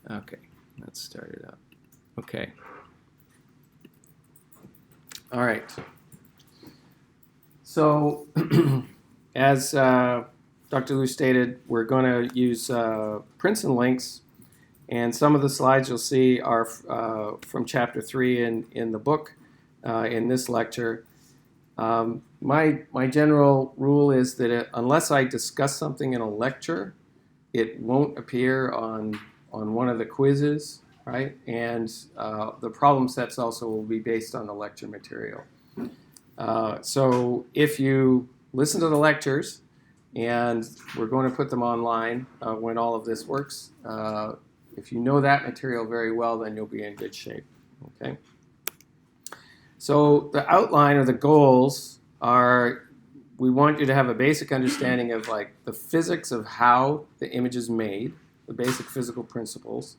Okay, let's start it up. Okay. All right. So, as Dr. Liu stated, we're going to use prints and links, and some of the slides you'll see are from Chapter 3 in the book in this lecture. My general rule is that unless I discuss something in a lecture, it won't appear on one of the quizzes, right? And the problem sets also will be based on the lecture material. So if you listen to the lectures, and we're going to put them online when all of this works, if you know that material very well, then you'll be in good shape, okay? So the outline or the goals are, we want you to have a basic understanding of like the physics of how the image is made, the basic physical principles.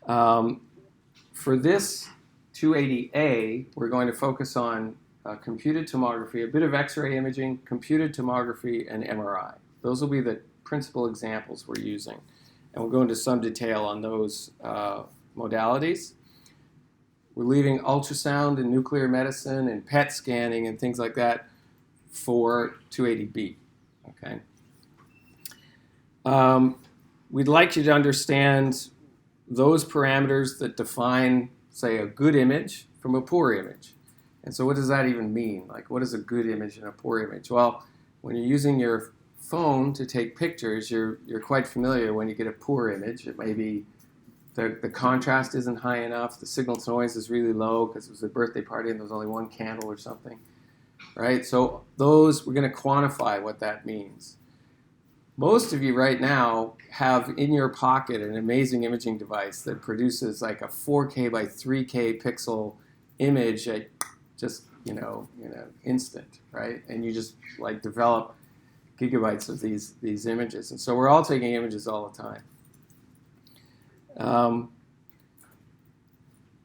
For this 280A, we're going to focus on computed tomography, a bit of X-ray imaging, computed tomography, and MRI. Those will be the principal examples we're using. And we'll go into some detail on those modalities. We're leaving ultrasound and nuclear medicine and PET scanning and things like that for 280B, okay? We'd like you to understand those parameters that define, say, a good image from a poor image. And so what does that even mean? Like, what is a good image and a poor image? Well, when you're using your phone to take pictures, you're quite familiar when you get a poor image. It may be the contrast isn't high enough, the signal to noise is really low because it was a birthday party and there was only one candle or something, right? So those, we're going to quantify what that means. Most of you right now have in your pocket an amazing imaging device that produces like a 4K by 3K pixel image at just, in an instant, right? And you just like develop gigabytes of these images. And so we're all taking images all the time.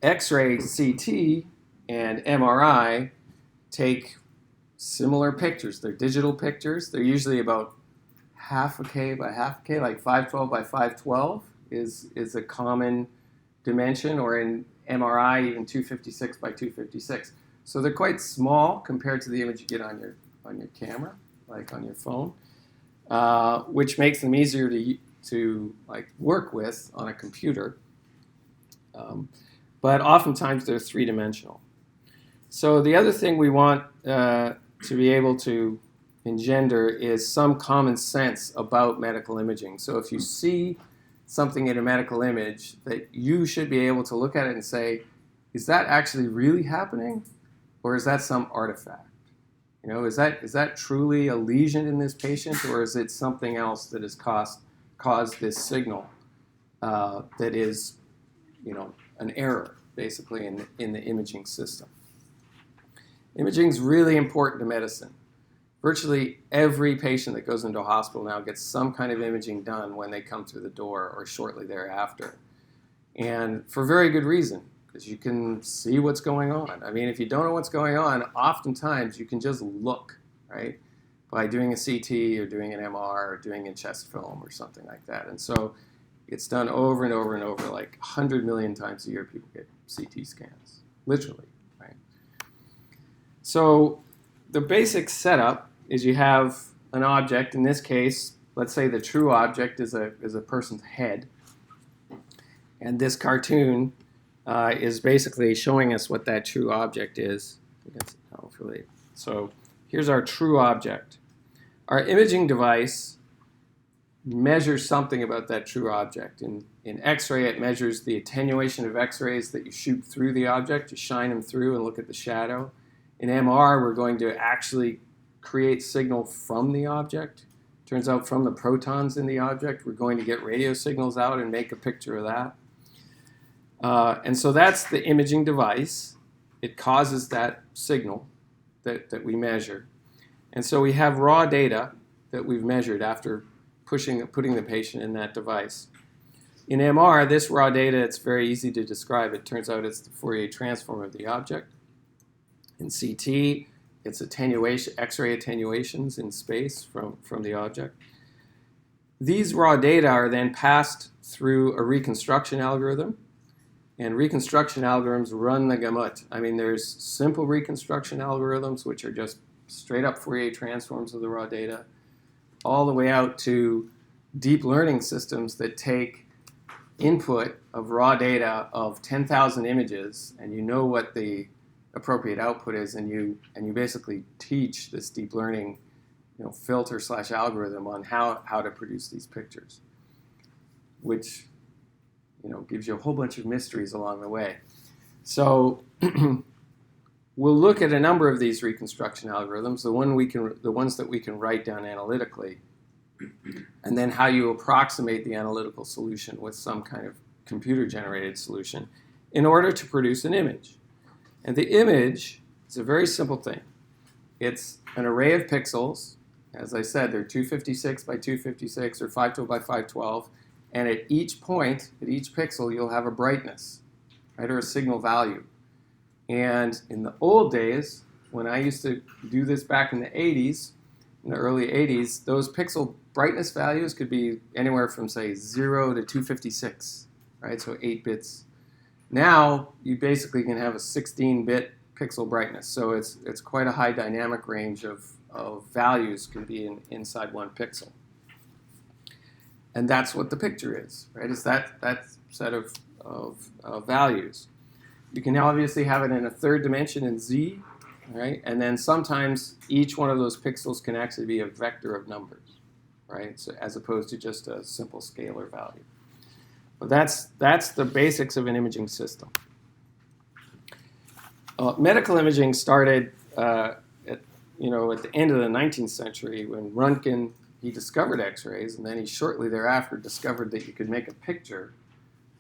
X-ray, CT, and MRI take similar pictures. They're digital pictures. They're usually about half a K by half a K, like 512 by 512 is a common dimension, or in MRI, even 256 by 256. So they're quite small compared to the image you get on your camera, like on your phone, which makes them easier to like work with on a computer. But oftentimes they're three-dimensional. So the other thing we want to be able to engender is some common sense about medical imaging. So if you see something in a medical image, that you should be able to look at it and say, is that actually really happening? Or is that some artifact? Is that truly a lesion in this patient, or is it something else that has caused this signal that is, an error, basically, in the imaging system? Imaging is really important to medicine. Virtually every patient that goes into a hospital now gets some kind of imaging done when they come through the door or shortly thereafter. And for very good reason, because you can see what's going on. I mean, if you don't know what's going on, oftentimes you can just look, right, by doing a CT or doing an MR or doing a chest film or something like that. And so it's done over and over and over, like 100 million times a year people get CT scans, literally, right? So the basic setup is you have an object. In this case, let's say the true object is a person's head. And this cartoon is basically showing us what that true object is. Hopefully. So here's our true object. Our imaging device measures something about that true object. In X-ray, it measures the attenuation of X-rays that you shoot through the object. You shine them through and look at the shadow. In MR, we're going to actually create signal from the object. Turns out from the protons in the object, we're going to get radio signals out and make a picture of that. And so that's the imaging device. It causes that signal that we measure. And so we have raw data that we've measured after putting the patient in that device. In MR, this raw data, it's very easy to describe. It turns out it's the Fourier transform of the object. In CT, it's attenuation, X-ray attenuations in space from the object. These raw data are then passed through a reconstruction algorithm, and reconstruction algorithms run the gamut. I mean, there's simple reconstruction algorithms, which are just straight up Fourier transforms of the raw data, all the way out to deep learning systems that take input of raw data of 10,000 images, and you know what the appropriate output is, and you basically teach this deep learning, filter / algorithm on how to produce these pictures, which gives you a whole bunch of mysteries along the way. So we'll look at a number of these reconstruction algorithms, the ones that we can write down analytically, and then how you approximate the analytical solution with some kind of computer-generated solution in order to produce an image. And the image is a very simple thing. It's an array of pixels. As I said, they're 256 by 256 or 512 by 512. And at each point, at each pixel, you'll have a brightness, right, or a signal value. And in the old days, when I used to do this back in the 80s, in the early 80s, those pixel brightness values could be anywhere from, say, 0 to 256, right? So 8 bits. Now, you basically can have a 16-bit pixel brightness. So it's quite a high dynamic range of values can be inside one pixel. And that's what the picture is, right? It's that set of values. You can obviously have it in a third dimension in Z, right? And then sometimes each one of those pixels can actually be a vector of numbers, right? So as opposed to just a simple scalar value. But that's the basics of an imaging system. Medical imaging started at the end of the 19th century when Röntgen, he discovered X-rays, and then he shortly thereafter discovered that you could make a picture.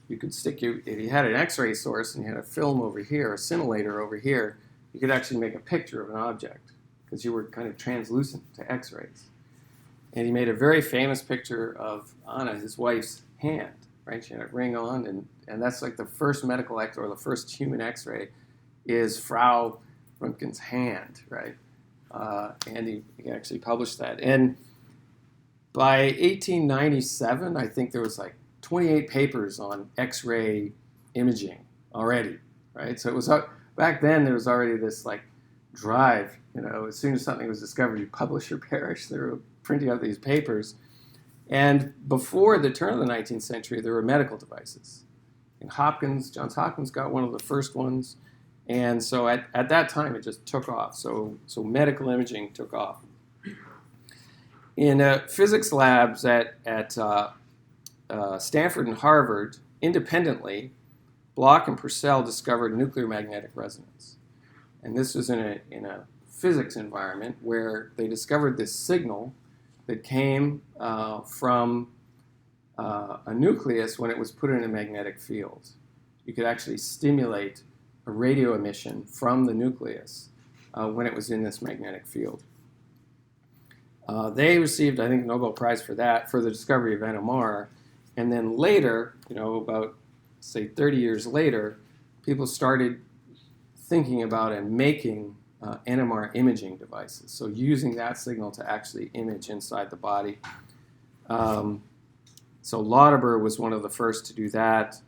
You could if you had an X-ray source and you had a film over here, a scintillator over here, you could actually make a picture of an object because you were kind of translucent to X-rays. And he made a very famous picture of Anna, his wife's hand, right? She had a ring on, and that's like the first medical X-ray, or the first human X-ray, is Frau Röntgen's hand, right? And he actually published that. And by 1897, I think there was like 28 papers on X-ray imaging already, right? So it was back then there was already this like drive, as soon as something was discovered, you publish or perish. They were printing out these papers. And before the turn of the 19th century, there were medical devices. And Johns Hopkins got one of the first ones. And so at that time, it just took off. So medical imaging took off. In physics labs at Stanford and Harvard, independently, Bloch and Purcell discovered nuclear magnetic resonance. And this was in a physics environment where they discovered this signal that came from a nucleus when it was put in a magnetic field. You could actually stimulate a radio emission from the nucleus when it was in this magnetic field. They received, I think, Nobel Prize for that, for the discovery of NMR. And then later, about, say, 30 years later, people started thinking about and making NMR imaging devices. So using that signal to actually image inside the body. So Lauterbur was one of the first to do that.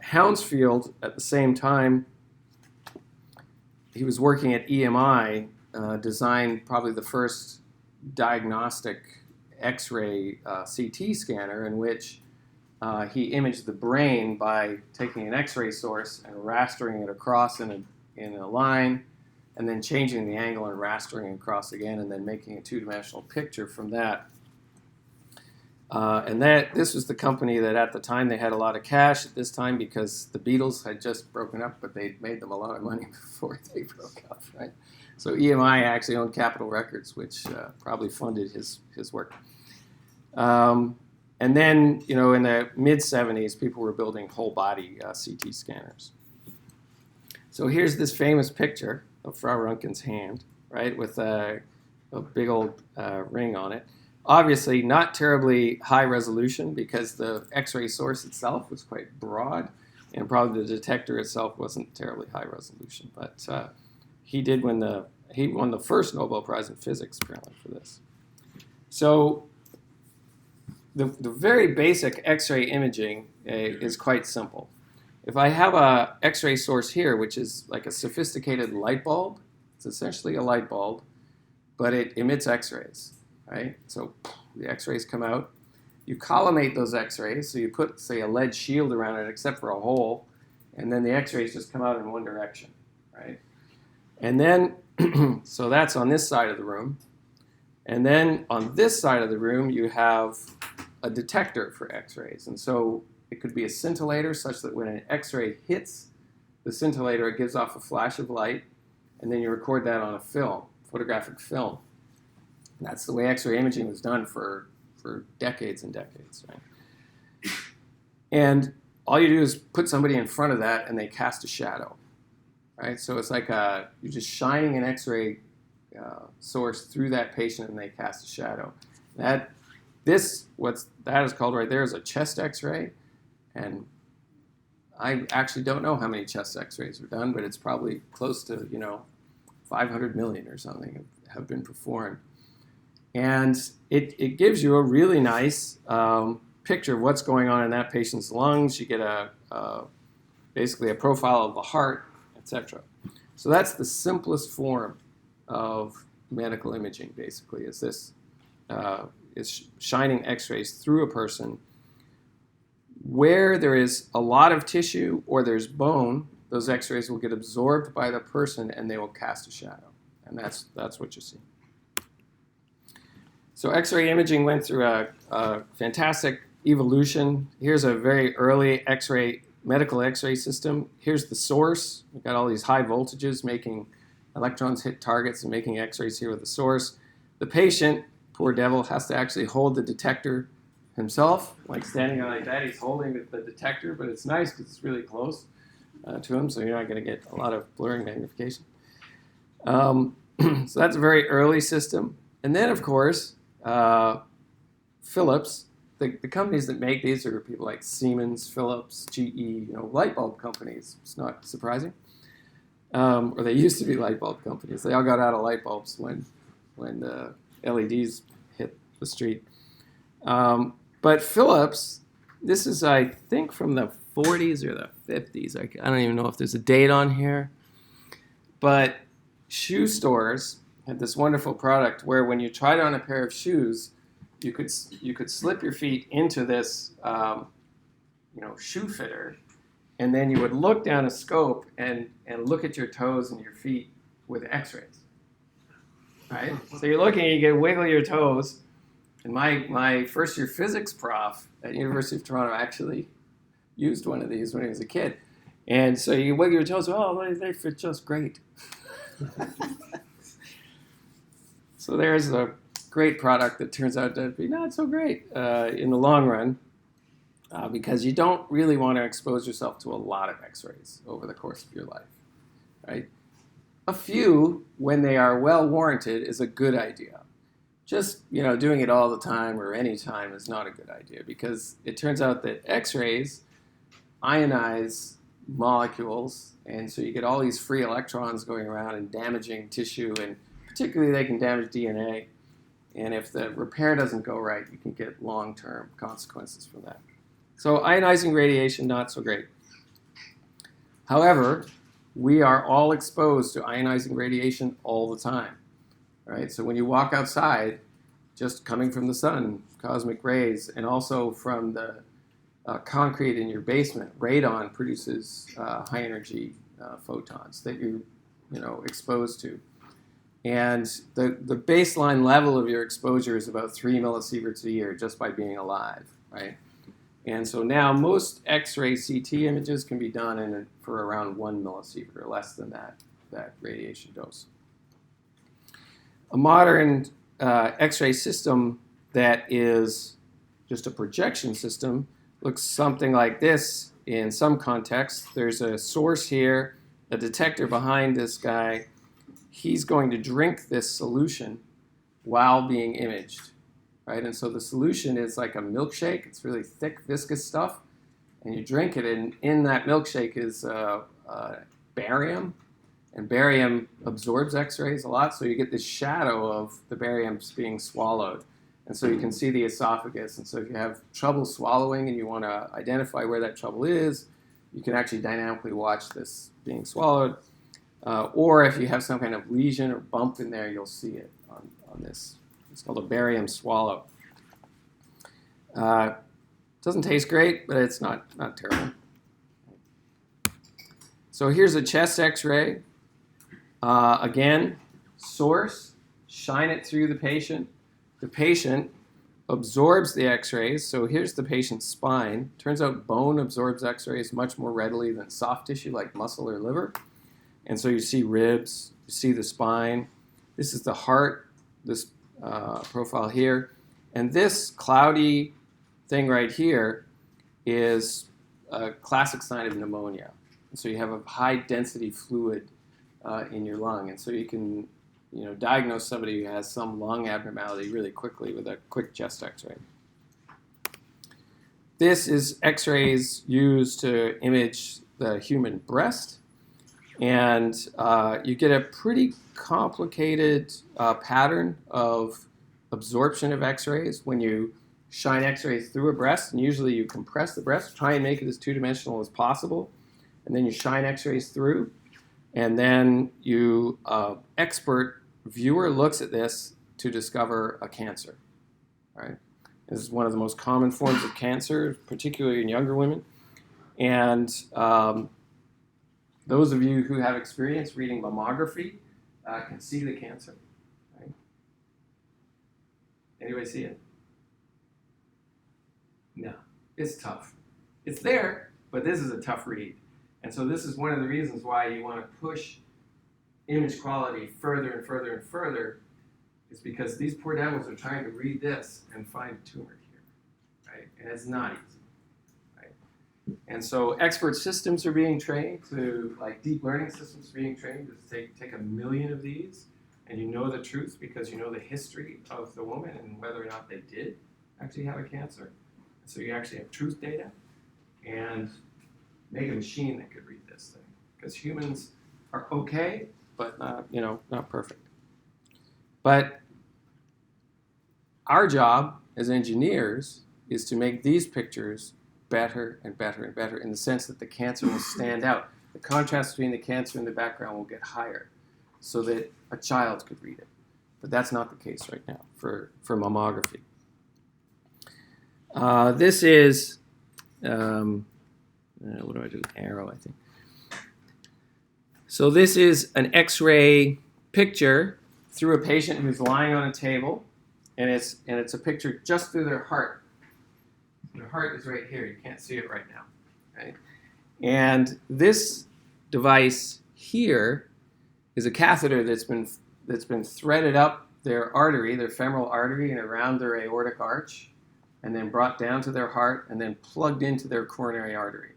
Hounsfield, at the same time, he was working at EMI, designed probably the first diagnostic X-ray CT scanner in which he imaged the brain by taking an X-ray source and rastering it across in a line, and then changing the angle and rastering it across again, and then making a two-dimensional picture from that. And this was the company that at the time they had a lot of cash at this time because the Beatles had just broken up, but they'd made them a lot of money before they broke up, right? So EMI actually owned Capitol Records, which probably funded his work. And then, in the mid-'70s, people were building whole-body CT scanners. So here's this famous picture of Frau Röntgen's hand, right, with a big old ring on it. Obviously, not terribly high resolution because the X-ray source itself was quite broad, and probably the detector itself wasn't terribly high resolution. But he won the first Nobel Prize in physics apparently for this. So the very basic X-ray imaging is quite simple. If I have a X-ray source here, which is like a sophisticated light bulb, it's essentially a light bulb, but it emits X-rays, right? So the X-rays come out. You collimate those X-rays, so you put, say, a lead shield around it except for a hole, and then the X-rays just come out in one direction, right? And then, so that's on this side of the room. And then on this side of the room, you have a detector for X-rays. And so it could be a scintillator such that when an X-ray hits the scintillator, it gives off a flash of light, and then you record that on a film, photographic film. And that's the way X-ray imaging was done for decades and decades, right? And all you do is put somebody in front of that, and they cast a shadow, right? So it's like you're just shining an X-ray source through that patient, and they cast a shadow. That is called right there is a chest X-ray, and I actually don't know how many chest X-rays are done, but it's probably close to 500 million or something have been performed. And it gives you a really nice picture of what's going on in that patient's lungs. You get basically a profile of the heart, etc. So that's the simplest form of medical imaging, basically, is this is shining X-rays through a person. Where there is a lot of tissue or there's bone, those X-rays will get absorbed by the person and they will cast a shadow. And that's what you see. So X-ray imaging went through a fantastic evolution. Here's a very early medical X-ray system. Here's the source. We've got all these high voltages making electrons hit targets and making X-rays here with the source. The patient, poor devil, has to actually hold the detector himself, like standing on like that. He's holding the detector, but it's nice because it's really close to him, so you're not going to get a lot of blurring magnification. So that's a very early system. And then, of course, Philips, the companies that make these are people like Siemens, Philips, GE, light bulb companies. It's not surprising. Or they used to be light bulb companies. They all got out of light bulbs when the LEDs hit the street. But Philips, this is, I think, from the 40s or the 50s. I don't even know if there's a date on here. But shoe stores had this wonderful product where when you tried on a pair of shoes, you could slip your feet into this shoe fitter, and then you would look down a scope and look at your toes and your feet with X-rays. Right? So you're looking, you can wiggle your toes. And my first year physics prof at University of Toronto actually used one of these when he was a kid. And so you wiggle your toes, they fit just great. So there's a great product that turns out to be not so great in the long run because you don't really want to expose yourself to a lot of X-rays over the course of your life, right? A few, when they are well warranted, is a good idea. Just doing it all the time or any time is not a good idea because it turns out that X-rays ionize molecules, and so you get all these free electrons going around and damaging tissue, and particularly they can damage DNA. And if the repair doesn't go right, you can get long-term consequences from that. So ionizing radiation, not so great. However, we are all exposed to ionizing radiation all the time. Right? So when you walk outside, just coming from the sun, cosmic rays, and also from the concrete in your basement, radon produces high energy photons that you're exposed to. And the baseline level of your exposure is about 3 millisieverts a year just by being alive, right? And so now most X-ray CT images can be done for around 1 millisievert or less than that radiation dose. A modern X-ray system that is just a projection system looks something like this in some contexts. There's a source here, a detector behind this guy. He's going to drink this solution while being imaged, right? And so the solution is like a milkshake. It's really thick, viscous stuff. And you drink it, and in that milkshake is barium. And barium absorbs X-rays a lot, so you get this shadow of the barium being swallowed. And so you can see the esophagus. And so if you have trouble swallowing and you want to identify where that trouble is, you can actually dynamically watch this being swallowed. Or if you have some kind of lesion or bump in there, you'll see it on this. It's called a barium swallow. Doesn't taste great, but it's not terrible. So here's a chest x-ray. Again, source, shine it through the patient. The patient absorbs the x-rays. So here's the patient's spine. Turns out bone absorbs x-rays much more readily than soft tissue like muscle or liver. And so you see ribs, you see the spine. This is the heart, this profile here. And this cloudy thing right here is a classic sign of pneumonia. And so you have a high density fluid in your lung. And so you can diagnose somebody who has some lung abnormality really quickly with a quick chest x-ray. This is x-rays used to image the human breast. And you get a pretty complicated pattern of absorption of x-rays when you shine x-rays through a breast. And usually you compress the breast, try and make it as two-dimensional as possible. And then you shine x-rays through. And then you, expert viewer looks at this to discover a cancer. Right? This is one of the most common forms of cancer, particularly in younger women. And those of you who have experience reading mammography can see the cancer. Right? Anybody see it? No, it's tough. It's there, but this is a tough read. And so this is one of the reasons why you want to push image quality further and further and further, is because these poor devils are trying to read this and find a tumor here, right? And it's not easy, right? And so expert systems are being trained to, like deep learning systems are being trained to take 1 million of these, and you know the truth because you know the history of the woman and whether or not they did actually have a cancer. So you actually have truth data, and make a machine that could read this thing. Because humans are okay, but not perfect. But our job as engineers is to make these pictures better and better and better in the sense that the cancer will stand out. The contrast between the cancer and the background will get higher so that a child could read it. But that's not the case right now for mammography. This is, what do I do? Arrow, I think. So this is an X-ray picture through a patient who's lying on a table, and it's a picture just through their heart. Their heart is right here. You can't see it right now, right? And this device here is a catheter that's been threaded up their artery, their femoral artery, and around their aortic arch, and then brought down to their heart, and then plugged into their coronary artery.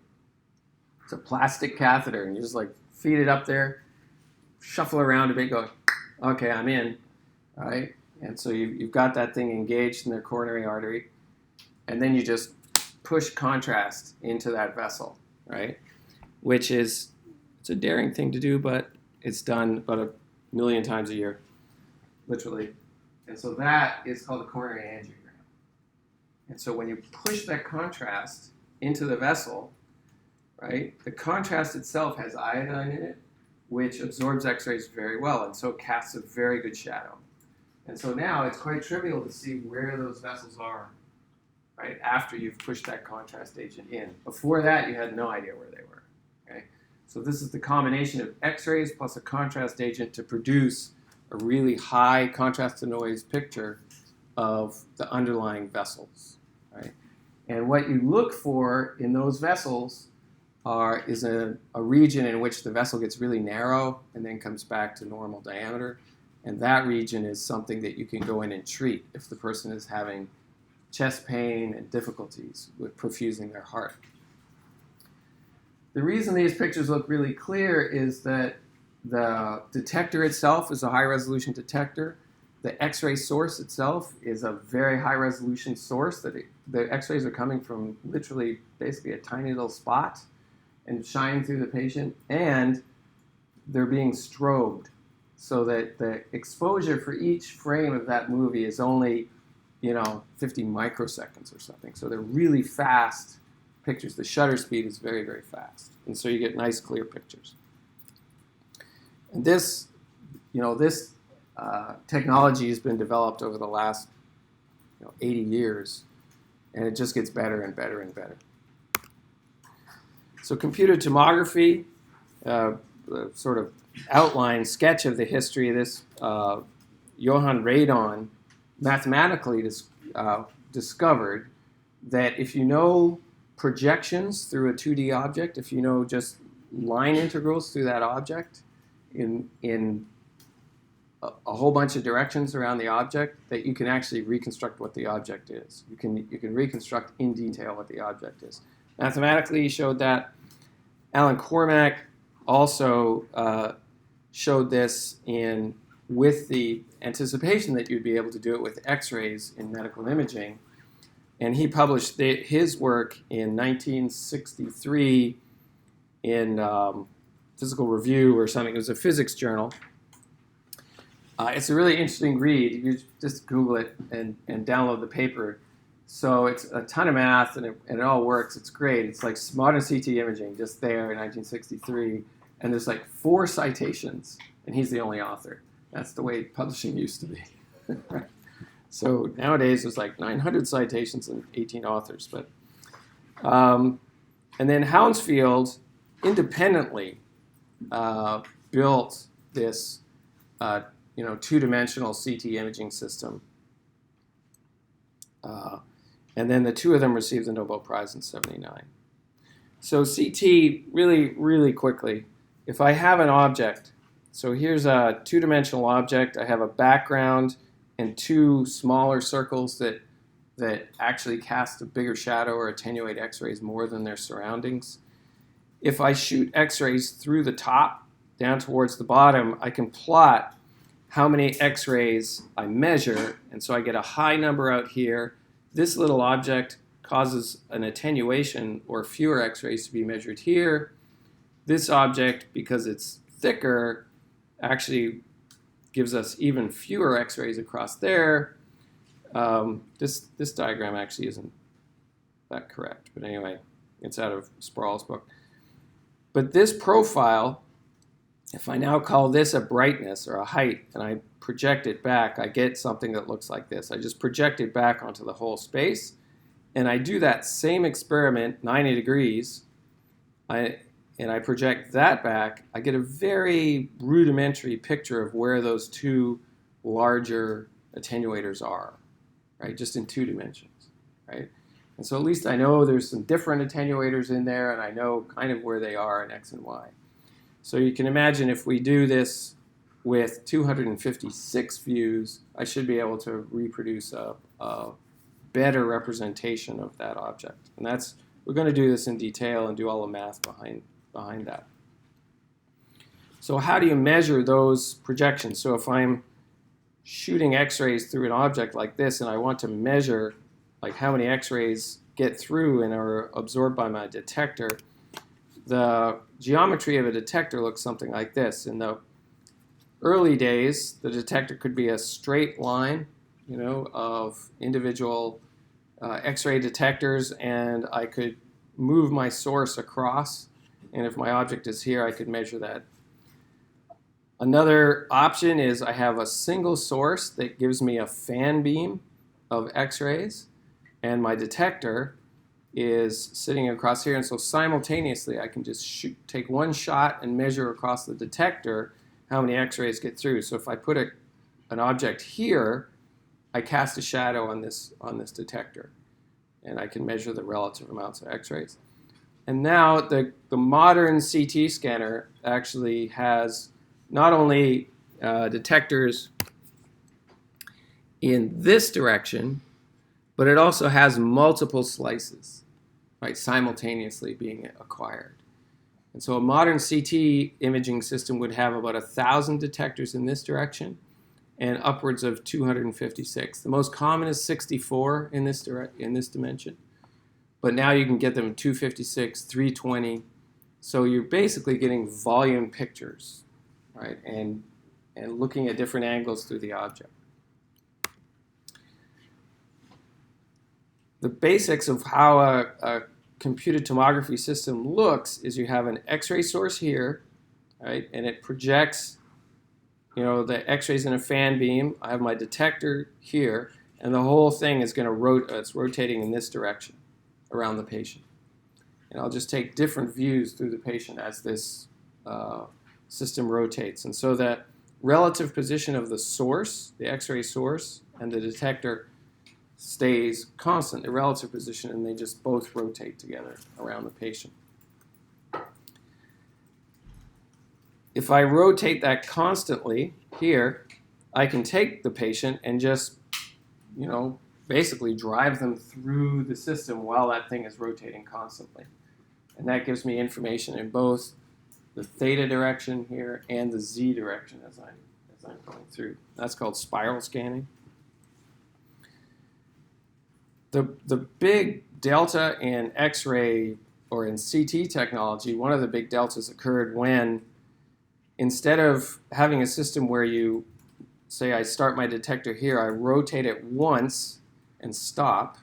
It's a plastic catheter, and you just like feed it up there, shuffle around a bit, go, okay, I'm in, all right? And so you've got that thing engaged in their coronary artery, and then you just push contrast into that vessel, right? Which is, it's a daring thing to do, but it's done about 1 million times a year, literally. And so that is called a coronary angiogram. And so when you push that contrast into the vessel, right, the contrast itself has iodine in it, which absorbs X-rays very well, and so casts a very good shadow. And so now it's quite trivial to see where those vessels are, right, after you've pushed that contrast agent in. Before that, you had no idea where they were, okay? So this is the combination of X-rays plus a contrast agent to produce a really high contrast to noise picture of the underlying vessels, right? And what you look for in those vessels is a region in which the vessel gets really narrow and then comes back to normal diameter. And that region is something that you can go in and treat if the person is having chest pain and difficulties with perfusing their heart. The reason these pictures look really clear is that the detector itself is a high-resolution detector. The X-ray source itself is a very high-resolution source. The X-rays are coming from literally basically a tiny little spot and shining through the patient, and they're being strobed so that the exposure for each frame of that movie is only 50 microseconds or something. So they're really fast pictures. The shutter speed is very, very fast. And so you get nice, clear pictures. And this technology has been developed over the last 80 years, and it just gets better and better and better. So computed tomography, the sort of outline sketch of the history of this, Johann Radon mathematically discovered that if you know projections through a 2D object, if you know just line integrals through that object in a whole bunch of directions around the object, that you can actually reconstruct what the object is. You can reconstruct in detail what the object is. Mathematically, he showed that. Alan Cormack also showed this with the anticipation that you'd be able to do it with X-rays in medical imaging. And he published his work in 1963 in Physical Review or something. It was a physics journal. It's a really interesting read. You just Google it and download the paper. So it's a ton of math, and it all works. It's great. It's like modern CT imaging, just there in 1963. And there's like 4 citations, and he's the only author. That's the way publishing used to be. So nowadays there's like 900 citations and 18 authors. But and then Hounsfield independently built this two-dimensional CT imaging system. And then the two of them received the Nobel Prize in '79. So CT, really, really quickly, if I have an object, so here's a two-dimensional object. I have a background and 2 smaller circles that actually cast a bigger shadow or attenuate X-rays more than their surroundings. If I shoot X-rays through the top down towards the bottom, I can plot how many X-rays I measure, and so I get a high number out here. This little object causes an attenuation or fewer X-rays to be measured here. This object, because it's thicker, actually gives us even fewer X-rays across there. This diagram actually isn't that correct, but anyway, it's out of Sproul's book. But this profile, if I now call this a brightness or a height, and I project it back, I get something that looks like this. I just project it back onto the whole space, and I do that same experiment 90 degrees, and I project that back. I get a very rudimentary picture of where those 2 larger attenuators are, right? Just in 2 dimensions, right? And so at least I know there's some different attenuators in there, and I know kind of where they are in X and Y. So you can imagine if we do this with 256 views, I should be able to reproduce a better representation of that object. And we're going to do this in detail and do all the math behind that. So how do you measure those projections? So if I'm shooting X-rays through an object like this, and I want to measure like how many X-rays get through and are absorbed by my detector, the geometry of a detector looks something like this. In the early days, the detector could be a straight line, of individual X-ray detectors, and I could move my source across, and if my object is here, I could measure that. Another option is I have a single source that gives me a fan beam of X-rays, and my detector is sitting across here, and so simultaneously I can just take one shot and measure across the detector how many X-rays get through. So if I put an object here, I cast a shadow on this detector, and I can measure the relative amounts of X-rays. And now the modern CT scanner actually has not only detectors in this direction, but it also has multiple slices, right, simultaneously being acquired. And so a modern CT imaging system would have about 1,000 detectors in this direction and upwards of 256. The most common is 64 in this dimension. But now you can get them 256, 320. So you're basically getting volume pictures, right? And looking at different angles through the object. the basics of how a computed tomography system looks is you have an X-ray source here, right, and it projects, the X-rays in a fan beam. I have my detector here, and the whole thing is going to it's rotating in this direction around the patient. And I'll just take different views through the patient as this system rotates. And so that relative position of the source, the X-ray source, and the detector stays constant, the relative position, and they just both rotate together around the patient. If I rotate that constantly here, I can take the patient and just, basically drive them through the system while that thing is rotating constantly. And that gives me information in both the theta direction here and the z direction as I'm going through. That's called spiral scanning. The big delta in X-ray or in CT technology, one of the big deltas occurred when, instead of having a system where you say I start my detector here, I rotate it once and stop,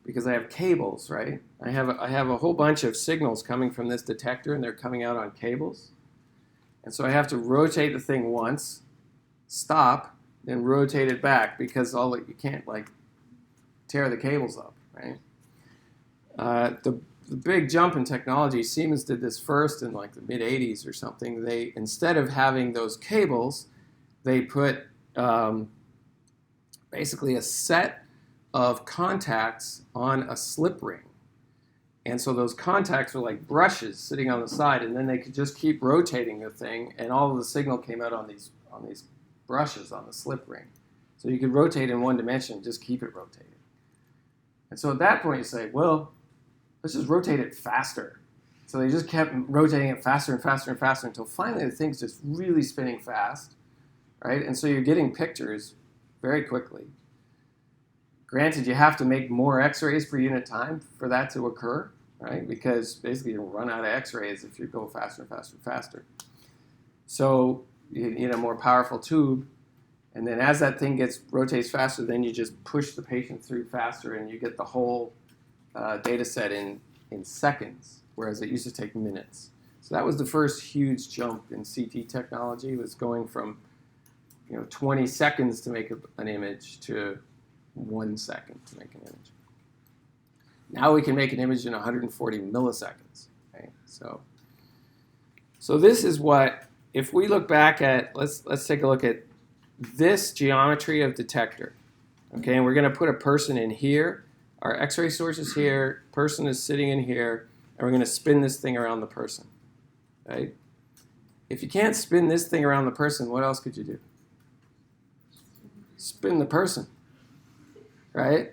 because I have cables, right? I have a whole bunch of signals coming from this detector, and they're coming out on cables. And so I have to rotate the thing once, stop, then rotate it back, because you can't tear the cables up, right? The big jump in technology, Siemens did this first in the mid 80s or something. They, instead of having those cables, they put basically a set of contacts on a slip ring. And so those contacts were like brushes sitting on the side, and then they could just keep rotating the thing, and all of the signal came out on these brushes on the slip ring. So you could rotate in one dimension, just keep it rotating. And so at that point you say, well, let's just rotate it faster. So they just kept rotating it faster and faster and faster until finally the thing's just really spinning fast, right? And so you're getting pictures very quickly. Granted, you have to make more X-rays per unit time for that to occur, right? Because basically you run out of X-rays if you go faster and faster and faster. So you need a more powerful tube. And then as that thing rotates faster, then you just push the patient through faster, and you get the whole data set in seconds, whereas it used to take minutes. So that was the first huge jump in CT technology, was going from 20 seconds to make an image to 1 second to make an image. Now we can make an image in 140 milliseconds. Right? So this is what, if we look back at, let's take a look at this geometry of detector. Okay, and we're going to put a person in here. Our X-ray source is here. Person is sitting in here, and we're going to spin this thing around the person. Right? If you can't spin this thing around the person, what else could you do? Spin the person. Right?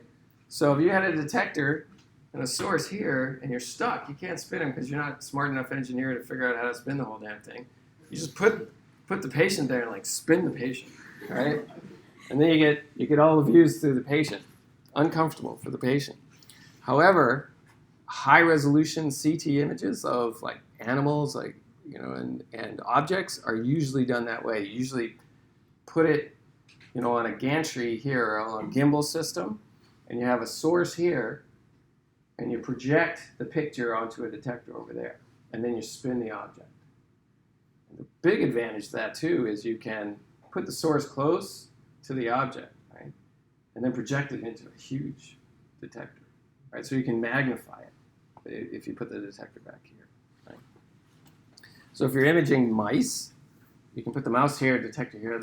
So if you had a detector and a source here, and you're stuck, you can't spin them because you're not a smart enough engineer to figure out how to spin the whole damn thing. You just put the patient there and spin the patient, right? And then you get all the views through the patient. Uncomfortable for the patient. However, high resolution CT images of animals, and objects are usually done that way. You usually put it on a gantry here, or on a gimbal system, and you have a source here, and you project the picture onto a detector over there, and then you spin the object. And the big advantage to that, too, is you can put the source close to the object, right, and then project it into a huge detector, right? So you can magnify it if you put the detector back here, right? So if you're imaging mice, you can put the mouse here, detector here,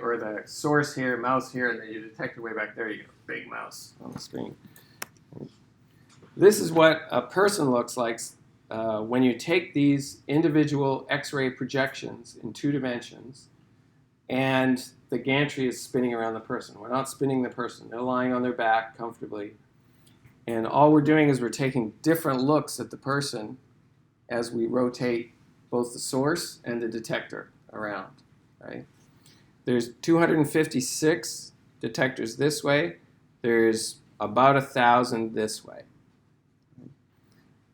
or the source here, mouse here, and then your detector way back there. You get a big mouse on the screen. This is what a person looks like when you take these individual X-ray projections in 2 dimensions, and the gantry is spinning around the person. We're not spinning the person. They're lying on their back comfortably. And all we're doing is we're taking different looks at the person as we rotate both the source and the detector around, right? There's 256 detectors this way. There's about 1,000 this way.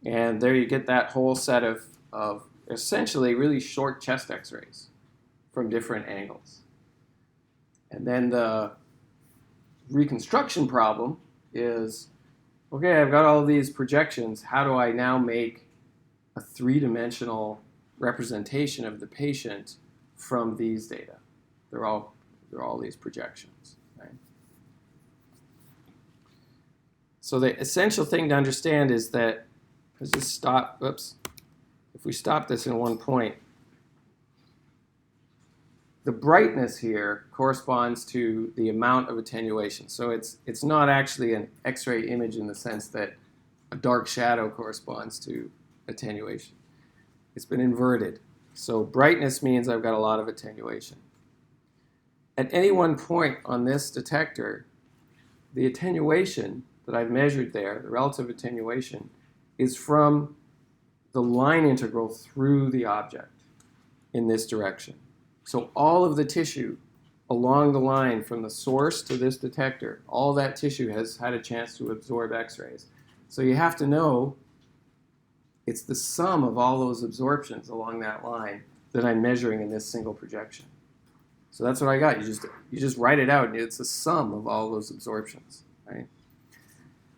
And there you get that whole set of essentially really short chest X-rays from different angles. And then the reconstruction problem is, okay, I've got all these projections. How do I now make a three-dimensional representation of the patient from these data? They're all these projections, right? So the essential thing to understand is that, let's just stop, oops. If we stop this in one point, the brightness here corresponds to the amount of attenuation. So it's not actually an X-ray image in the sense that a dark shadow corresponds to attenuation. It's been inverted. So brightness means I've got a lot of attenuation. At any one point on this detector, the attenuation that I've measured there, the relative attenuation, is from the line integral through the object in this direction. So all of the tissue along the line from the source to this detector, all that tissue has had a chance to absorb X-rays. So you have to know it's the sum of all those absorptions along that line that I'm measuring in this single projection. So that's what I got. You just write it out, and it's the sum of all those absorptions, right?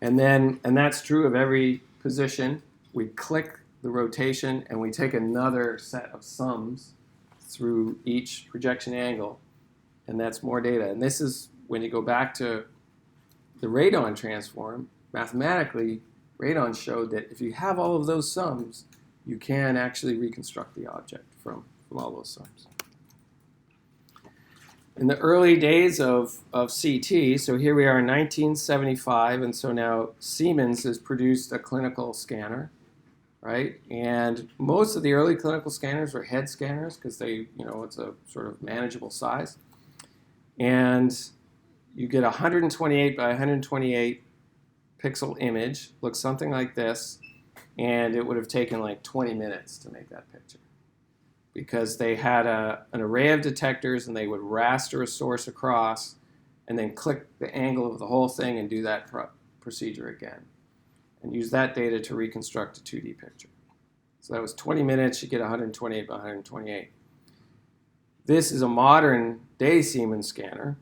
And that's true of every position. We click the rotation, and we take another set of sums through each projection angle, and that's more data. And this is when you go back to the radon transform, mathematically, radon showed that if you have all of those sums, you can actually reconstruct the object from all those sums. In the early days of CT, so here we are in 1975, and so now Siemens has produced a clinical scanner, right? And most of the early clinical scanners were head scanners because they, it's a sort of manageable size. And you get a 128 by 128 pixel image, looks something like this, and it would have taken like 20 minutes to make that picture, because they had an array of detectors, and they would raster a source across and then click the angle of the whole thing and do that procedure again and use that data to reconstruct a 2D picture. So that was 20 minutes. You get 128 by 128. This is a modern day Siemens scanner.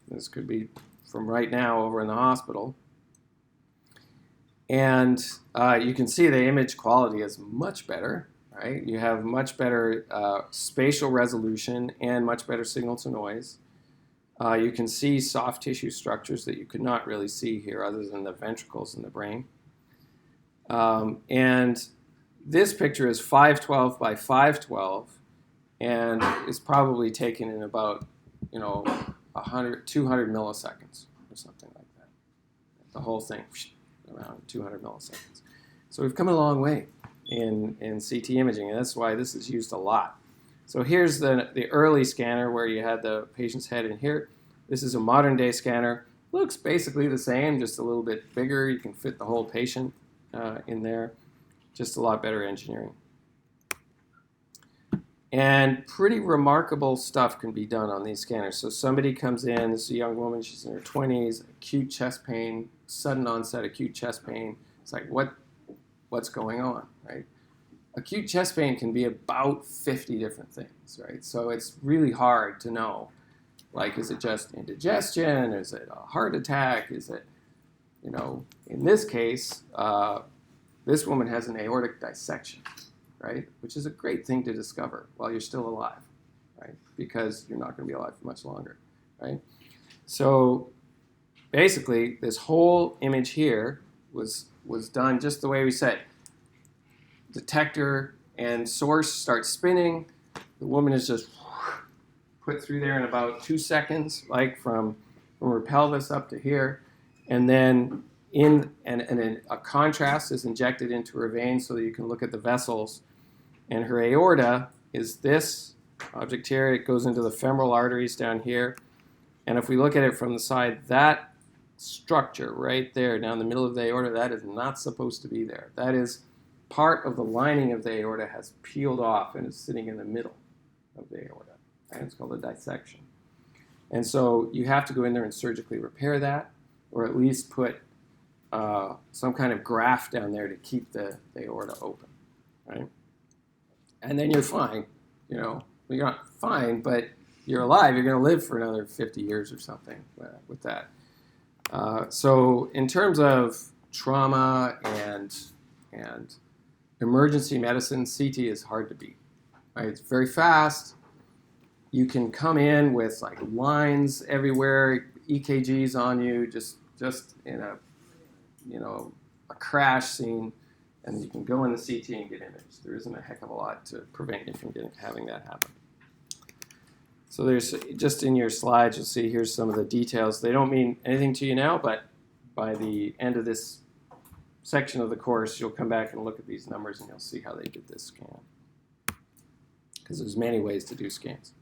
This could be from right now over in the hospital. And you can see the image quality is much better. Right? You have much better spatial resolution and much better signal to noise. You can see soft tissue structures that you could not really see here other than the ventricles in the brain. And this picture is 512 by 512 and is probably taken in about 200 milliseconds or something like that. The whole thing, around 200 milliseconds. So we've come a long way in CT imaging, and that's why this is used a lot. So here's the early scanner where you had the patient's head in here. This is a modern day scanner. Looks basically the same, just a little bit bigger. You can fit the whole patient in there. Just a lot better engineering. And pretty remarkable stuff can be done on these scanners. So somebody comes in, this is a young woman, she's in her 20s, acute chest pain, sudden onset acute chest pain. It's like, what's going on, right? Acute chest pain can be about 50 different things, right? So it's really hard to know, like, is it just indigestion? Is it a heart attack? Is it, in this case, this woman has an aortic dissection, right? Which is a great thing to discover while you're still alive, right? Because you're not going to be alive for much longer, right? So basically, this whole image here was done just the way we said. Detector and source start spinning. The woman is just put through there in about 2 seconds, like from her pelvis up to here. And then a contrast is injected into her vein so that you can look at the vessels. And her aorta is this object here. It goes into the femoral arteries down here. And if we look at it from the side, that structure right there down the middle of the aorta, that is not supposed to be there. That is part of the lining of the aorta has peeled off and is sitting in the middle of the aorta. And it's called a dissection. And so you have to go in there and surgically repair that, or at least put some kind of graft down there to keep the aorta open, right? And then you're fine. You're not fine, but you're alive. You're going to live for another 50 years or something with that. So in terms of trauma and emergency medicine, CT is hard to beat. Right? It's very fast. You can come in with like lines everywhere, EKGs on you, just in a a crash scene, and you can go in the CT and get imaged. There isn't a heck of a lot to prevent you from having that happen. So there's just in your slides, you'll see here's some of the details. They don't mean anything to you now, but by the end of this section of the course, you'll come back and look at these numbers and you'll see how they did this scan. Because there's many ways to do scans.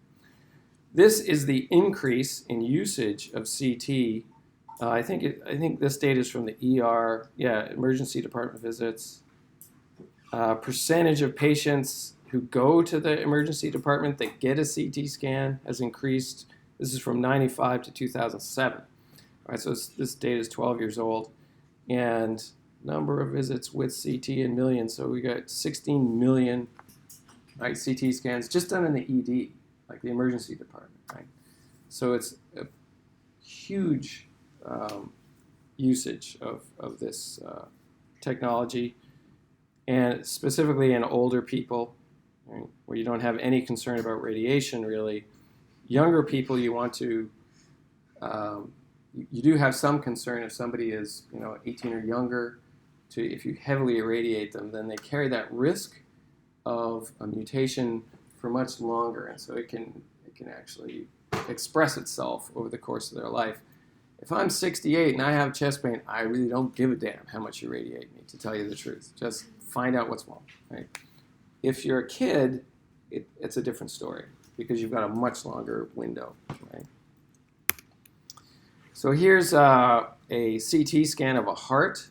This is the increase in usage of CT. I think this data is from the ER, emergency department visits. Percentage of patients who go to the emergency department that get a CT scan has increased. This is from 95 to 2007. All right, so this data is 12 years old. And number of visits with CT in millions. So we got 16 million CT scans just done in the ED, like the emergency department. Right? So it's a huge usage of this technology, and specifically in older people, right, where you don't have any concern about radiation really. Younger people, you want to, you do have some concern if somebody is 18 or younger. If you heavily irradiate them, then they carry that risk of a mutation for much longer, and so it can actually express itself over the course of their life. If I'm 68 and I have chest pain, I really don't give a damn how much you radiate me, to tell you the truth. Just find out what's wrong. Right? If you're a kid, it's a different story because you've got a much longer window. Right? So here's a CT scan of a heart.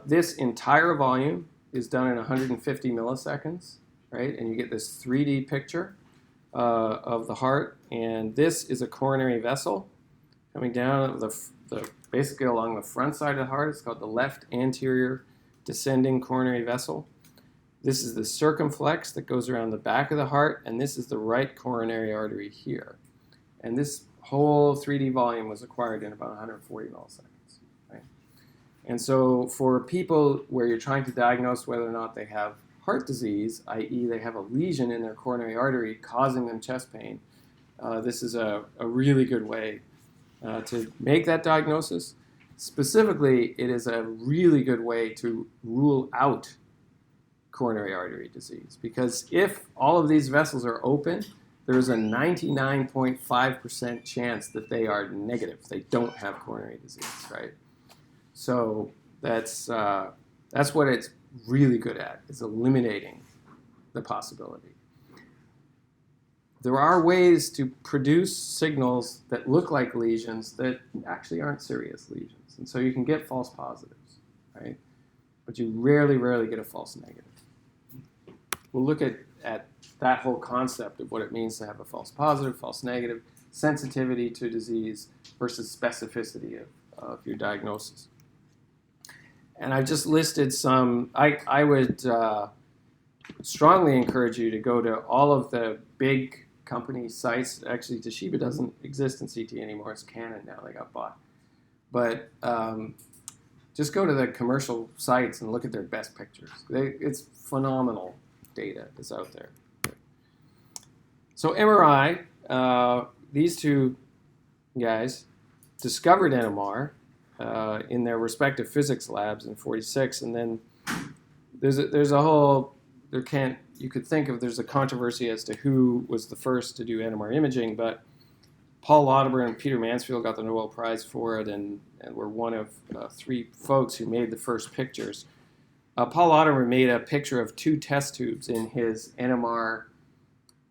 This entire volume is done in 150 milliseconds, right? And you get this 3D picture of the heart. And this is a coronary vessel coming down basically along the front side of the heart. It's called the left anterior descending coronary vessel. This is the circumflex that goes around the back of the heart, and this is the right coronary artery here. And this whole 3D volume was acquired in about 140 milliseconds. Right? And so for people where you're trying to diagnose whether or not they have heart disease, i.e. they have a lesion in their coronary artery causing them chest pain, this is a really good way to make that diagnosis. Specifically, it is a really good way to rule out coronary artery disease, because if all of these vessels are open, there is a 99.5% chance that they are negative. They don't have coronary disease, right? So that's what it's really good at, is eliminating the possibility. There are ways to produce signals that look like lesions that actually aren't serious lesions. And so you can get false positives, right? But you rarely get a false negative. We'll look at that whole concept of what it means to have a false positive, false negative, sensitivity to disease versus specificity of your diagnosis. And I've just listed some. I would strongly encourage you to go to all of the big company sites. Actually, Toshiba doesn't exist in CT anymore. It's Canon now. They got bought. But just go to the commercial sites and look at their best pictures. It's phenomenal data that's out there. So MRI, these two guys discovered NMR in their respective physics labs in '46, and then there's a whole you could think of there's a controversy as to who was the first to do NMR imaging, but Paul Lauterbur and Peter Mansfield got the Nobel Prize for it, and were one of three folks who made the first pictures. Paul Lauterbur made a picture of two test tubes in his NMR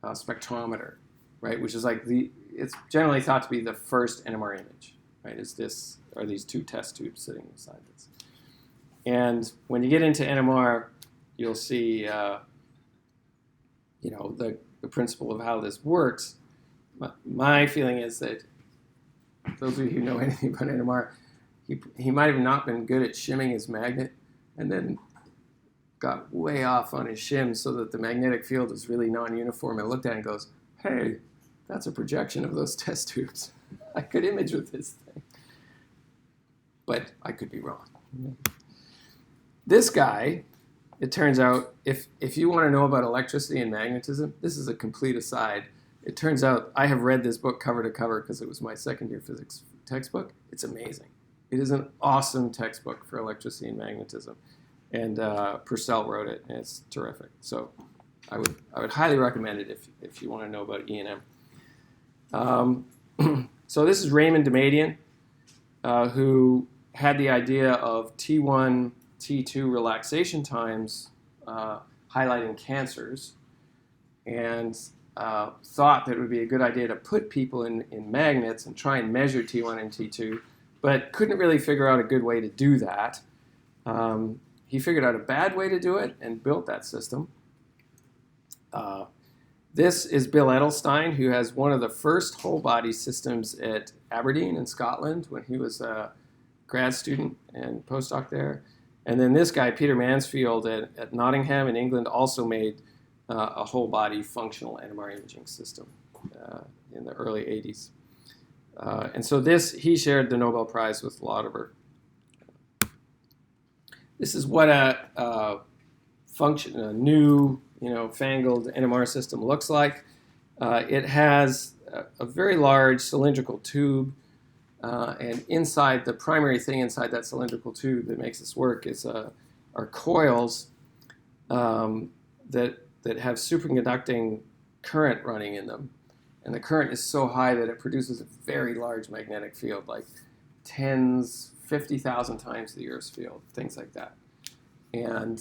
spectrometer, right? Which is it's generally thought to be the first NMR image, right? Are these two test tubes sitting beside this? And when you get into NMR, you'll see, the principle of how this works. My feeling is that those of you who know anything about NMR, he might have not been good at shimming his magnet, and then got way off on his shim so that the magnetic field is really non-uniform, and looked at it and goes, hey, that's a projection of those test tubes. I could image with this thing. but I could be wrong. This guy, it turns out, if you want to know about electricity and magnetism, this is a complete aside. It turns out I have read this book cover to cover because it was my second-year physics textbook. It's amazing. It is an awesome textbook for electricity and magnetism. And Purcell wrote it, and it's terrific. So I would highly recommend it if you want to know about E&M. So this is Raymond Damadian, who had the idea of T1, T2 relaxation times highlighting cancers, and thought that it would be a good idea to put people in magnets and try and measure T1 and T2, but couldn't really figure out a good way to do that. He figured out a bad way to do it and built that system. This is Bill Edelstein, who has one of the first whole body systems at Aberdeen in Scotland when he was a grad student and postdoc there. And then this guy, Peter Mansfield at Nottingham in England, also made a whole body functional NMR imaging system in the early 80s. And so he shared the Nobel Prize with Lauterbur. This is what a new, fangled NMR system looks like. It has a very large cylindrical tube, and inside, the primary thing inside that cylindrical tube that makes this work is are coils that have superconducting current running in them. And the current is so high that it produces a very large magnetic field, like 50,000 times the Earth's field, things like that. And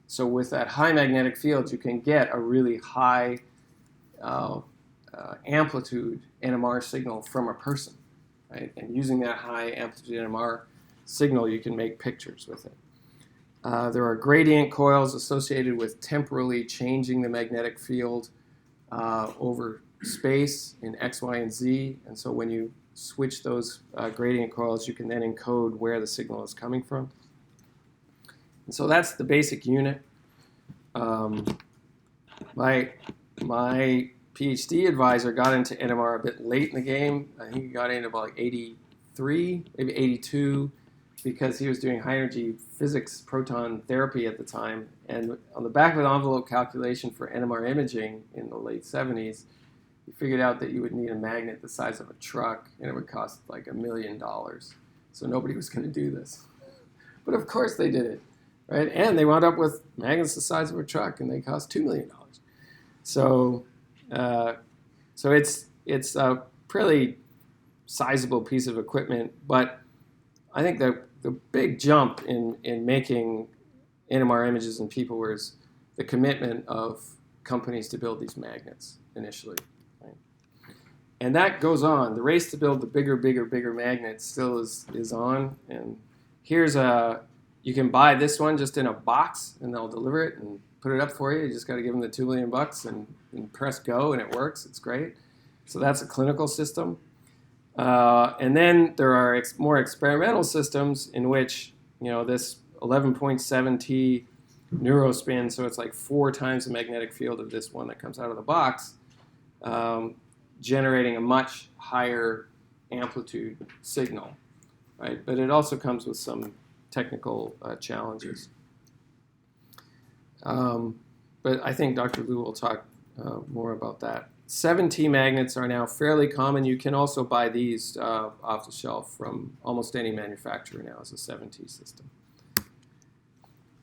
so with that high magnetic field, you can get a really high amplitude NMR signal from a person, right? And using that high amplitude NMR signal, you can make pictures with it. There are gradient coils associated with temporally changing the magnetic field over space in X, Y, and Z. And so when you switch those gradient coils, you can then encode where the signal is coming from. And so that's the basic unit. My PhD advisor got into NMR a bit late in the game. I think he got into about like 83, maybe 82, because he was doing high-energy physics proton therapy at the time. And on the back of an envelope calculation for NMR imaging in the late 70s, he figured out that you would need a magnet the size of a truck, and it would cost like $1 million. So nobody was going to do this. But of course they did it, right? And they wound up with magnets the size of a truck, and they cost $2 million. So it's a pretty sizable piece of equipment, but I think the big jump in making NMR images in people was the commitment of companies to build these magnets initially. Right? And that goes on. The race to build the bigger magnets still is on. And you can buy this one just in a box, and they'll deliver it and put it up for you. You just got to give them the $2 million and press go, and it works. It's great. So that's a clinical system. And then there are more experimental systems in which, this 11.7T neurospin, so it's like 4 times the magnetic field of this one that comes out of the box, generating a much higher amplitude signal, right? But it also comes with some technical challenges. But I think Dr. Liu will talk more about that. 7T magnets are now fairly common. You can also buy these off the shelf from almost any manufacturer now as a 7T system.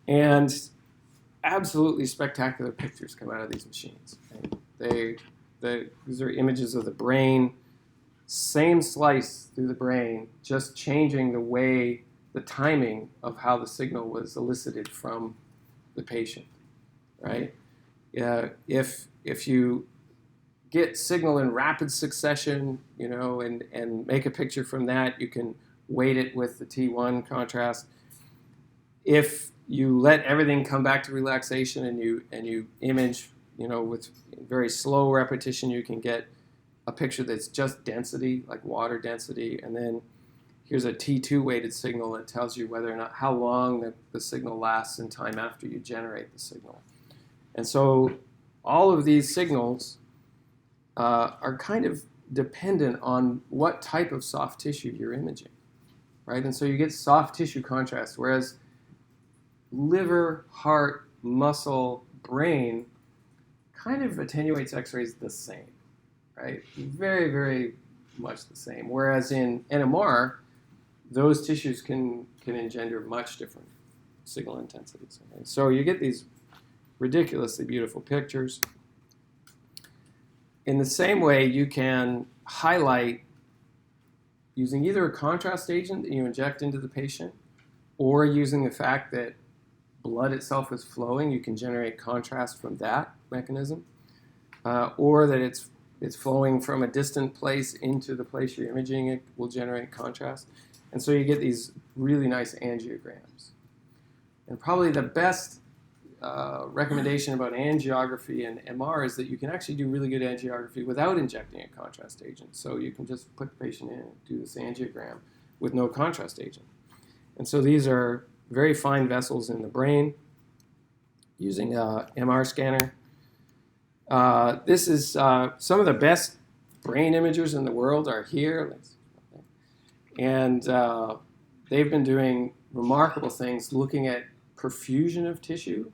And absolutely spectacular pictures come out of these machines. These are images of the brain, same slice through the brain, just changing the timing of how the signal was elicited from the patient, right? If you get signal in rapid succession, and make a picture from that, you can weight it with the T1 contrast. If you let everything come back to relaxation and you image, with very slow repetition, you can get a picture that's just density, like water density, and then here's a T2 weighted signal that tells you whether or not how long the signal lasts in time after you generate the signal. And so all of these signals are kind of dependent on what type of soft tissue you're imaging, right? And so you get soft tissue contrast, whereas liver, heart, muscle, brain kind of attenuates X-rays the same, right? Very, very much the same. Whereas in NMR, those tissues can engender much different signal intensities. Okay? So you get these ridiculously beautiful pictures. In the same way, you can highlight using either a contrast agent that you inject into the patient or using the fact that blood itself is flowing. You can generate contrast from that mechanism, or that it's flowing from a distant place into the place you're imaging. It will generate contrast. And so you get these really nice angiograms. And probably the best recommendation about angiography and MR is that you can actually do really good angiography without injecting a contrast agent. So you can just put the patient in and do this angiogram with no contrast agent. And so these are very fine vessels in the brain using a MR scanner. This is some of the best brain imagers in the world are here. And they've been doing remarkable things looking at perfusion of tissue,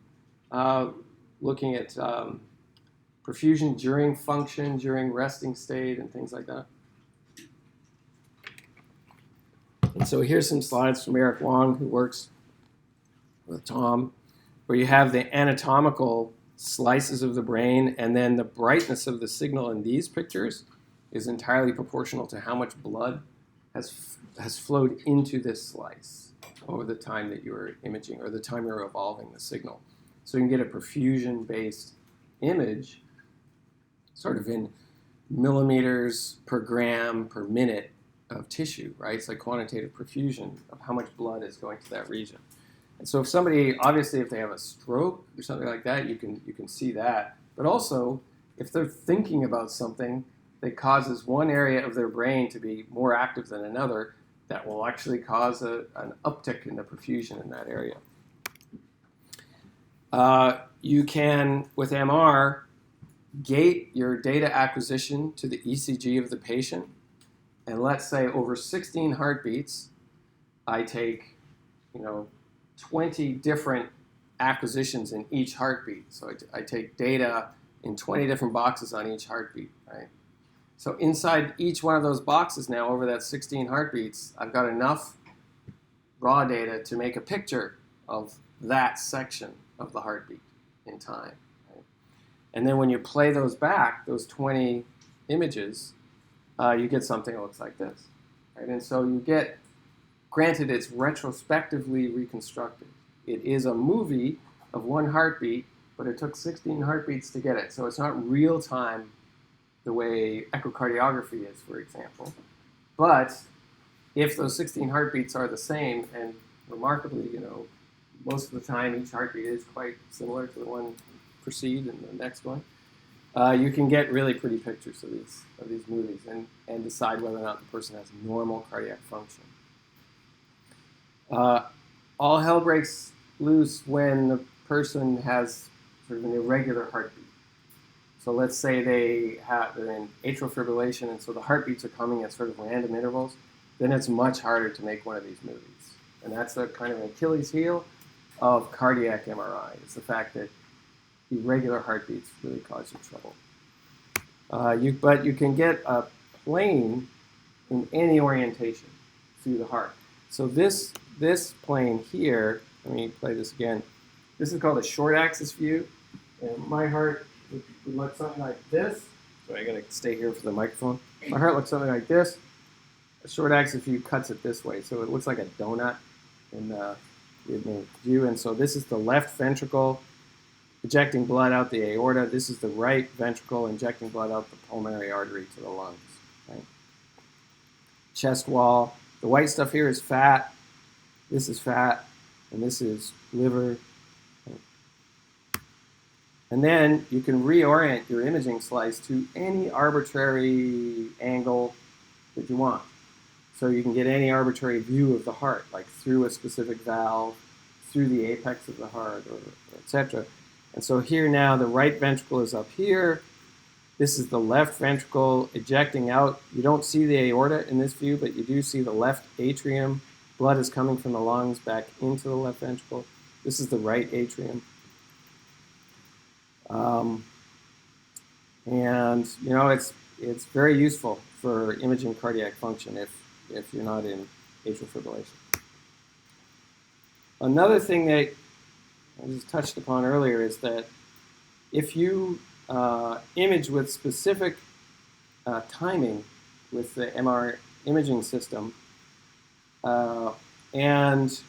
looking at perfusion during function, during resting state, and things like that. And so here's some slides from Eric Wong, who works with Tom, where you have the anatomical slices of the brain, and then the brightness of the signal in these pictures is entirely proportional to how much blood has flowed into this slice over the time that you're imaging or the time you're evolving the signal. So you can get a perfusion-based image sort of in millimeters per gram per minute of tissue, right? It's like quantitative perfusion of how much blood is going to that region. And so if somebody, obviously if they have a stroke or something like that, you can see that. But also, if they're thinking about something that causes one area of their brain to be more active than another, that will actually cause an uptick in the perfusion in that area. You can, with MR, gate your data acquisition to the ECG of the patient. And let's say over 16 heartbeats, I take, 20 different acquisitions in each heartbeat. So I take data in 20 different boxes on each heartbeat, right? So inside each one of those boxes now, over that 16 heartbeats, I've got enough raw data to make a picture of that section of the heartbeat in time. Right? And then when you play those back, those 20 images, you get something that looks like this. Right? And so you get, granted it's retrospectively reconstructed. It is a movie of one heartbeat, but it took 16 heartbeats to get it. So it's not real time the way echocardiography is, for example. But if those 16 heartbeats are the same, and remarkably, most of the time each heartbeat is quite similar to the one preceding and the next one, you can get really pretty pictures of these movies and decide whether or not the person has normal cardiac function. All hell breaks loose when the person has sort of an irregular heartbeat. So let's say they're in atrial fibrillation, and so the heartbeats are coming at sort of random intervals. Then it's much harder to make one of these movies. And that's a kind of an Achilles heel of cardiac MRI. It's the fact that irregular heartbeats really cause you trouble. But you can get a plane in any orientation through the heart. So this plane here, let me play this again. This is called a short axis view. And my heart would look something like this. So I gotta stay here for the microphone. My heart looks something like this. A short axis view cuts it this way. So it looks like a donut in the view. And so this is the left ventricle ejecting blood out the aorta. This is the right ventricle injecting blood out the pulmonary artery to the lungs. Right? Chest wall. The white stuff here is fat. This is fat. And this is liver. And then you can reorient your imaging slice to any arbitrary angle that you want. So you can get any arbitrary view of the heart, like through a specific valve, through the apex of the heart, or etc. And so here now the right ventricle is up here. This is the left ventricle ejecting out. You don't see the aorta in this view, but you do see the left atrium blood is coming from the lungs back into the left ventricle. This is the right atrium. And it's very useful for imaging cardiac function if you're not in atrial fibrillation. Another thing that I just touched upon earlier is that if you image with specific timing with the MR imaging system, and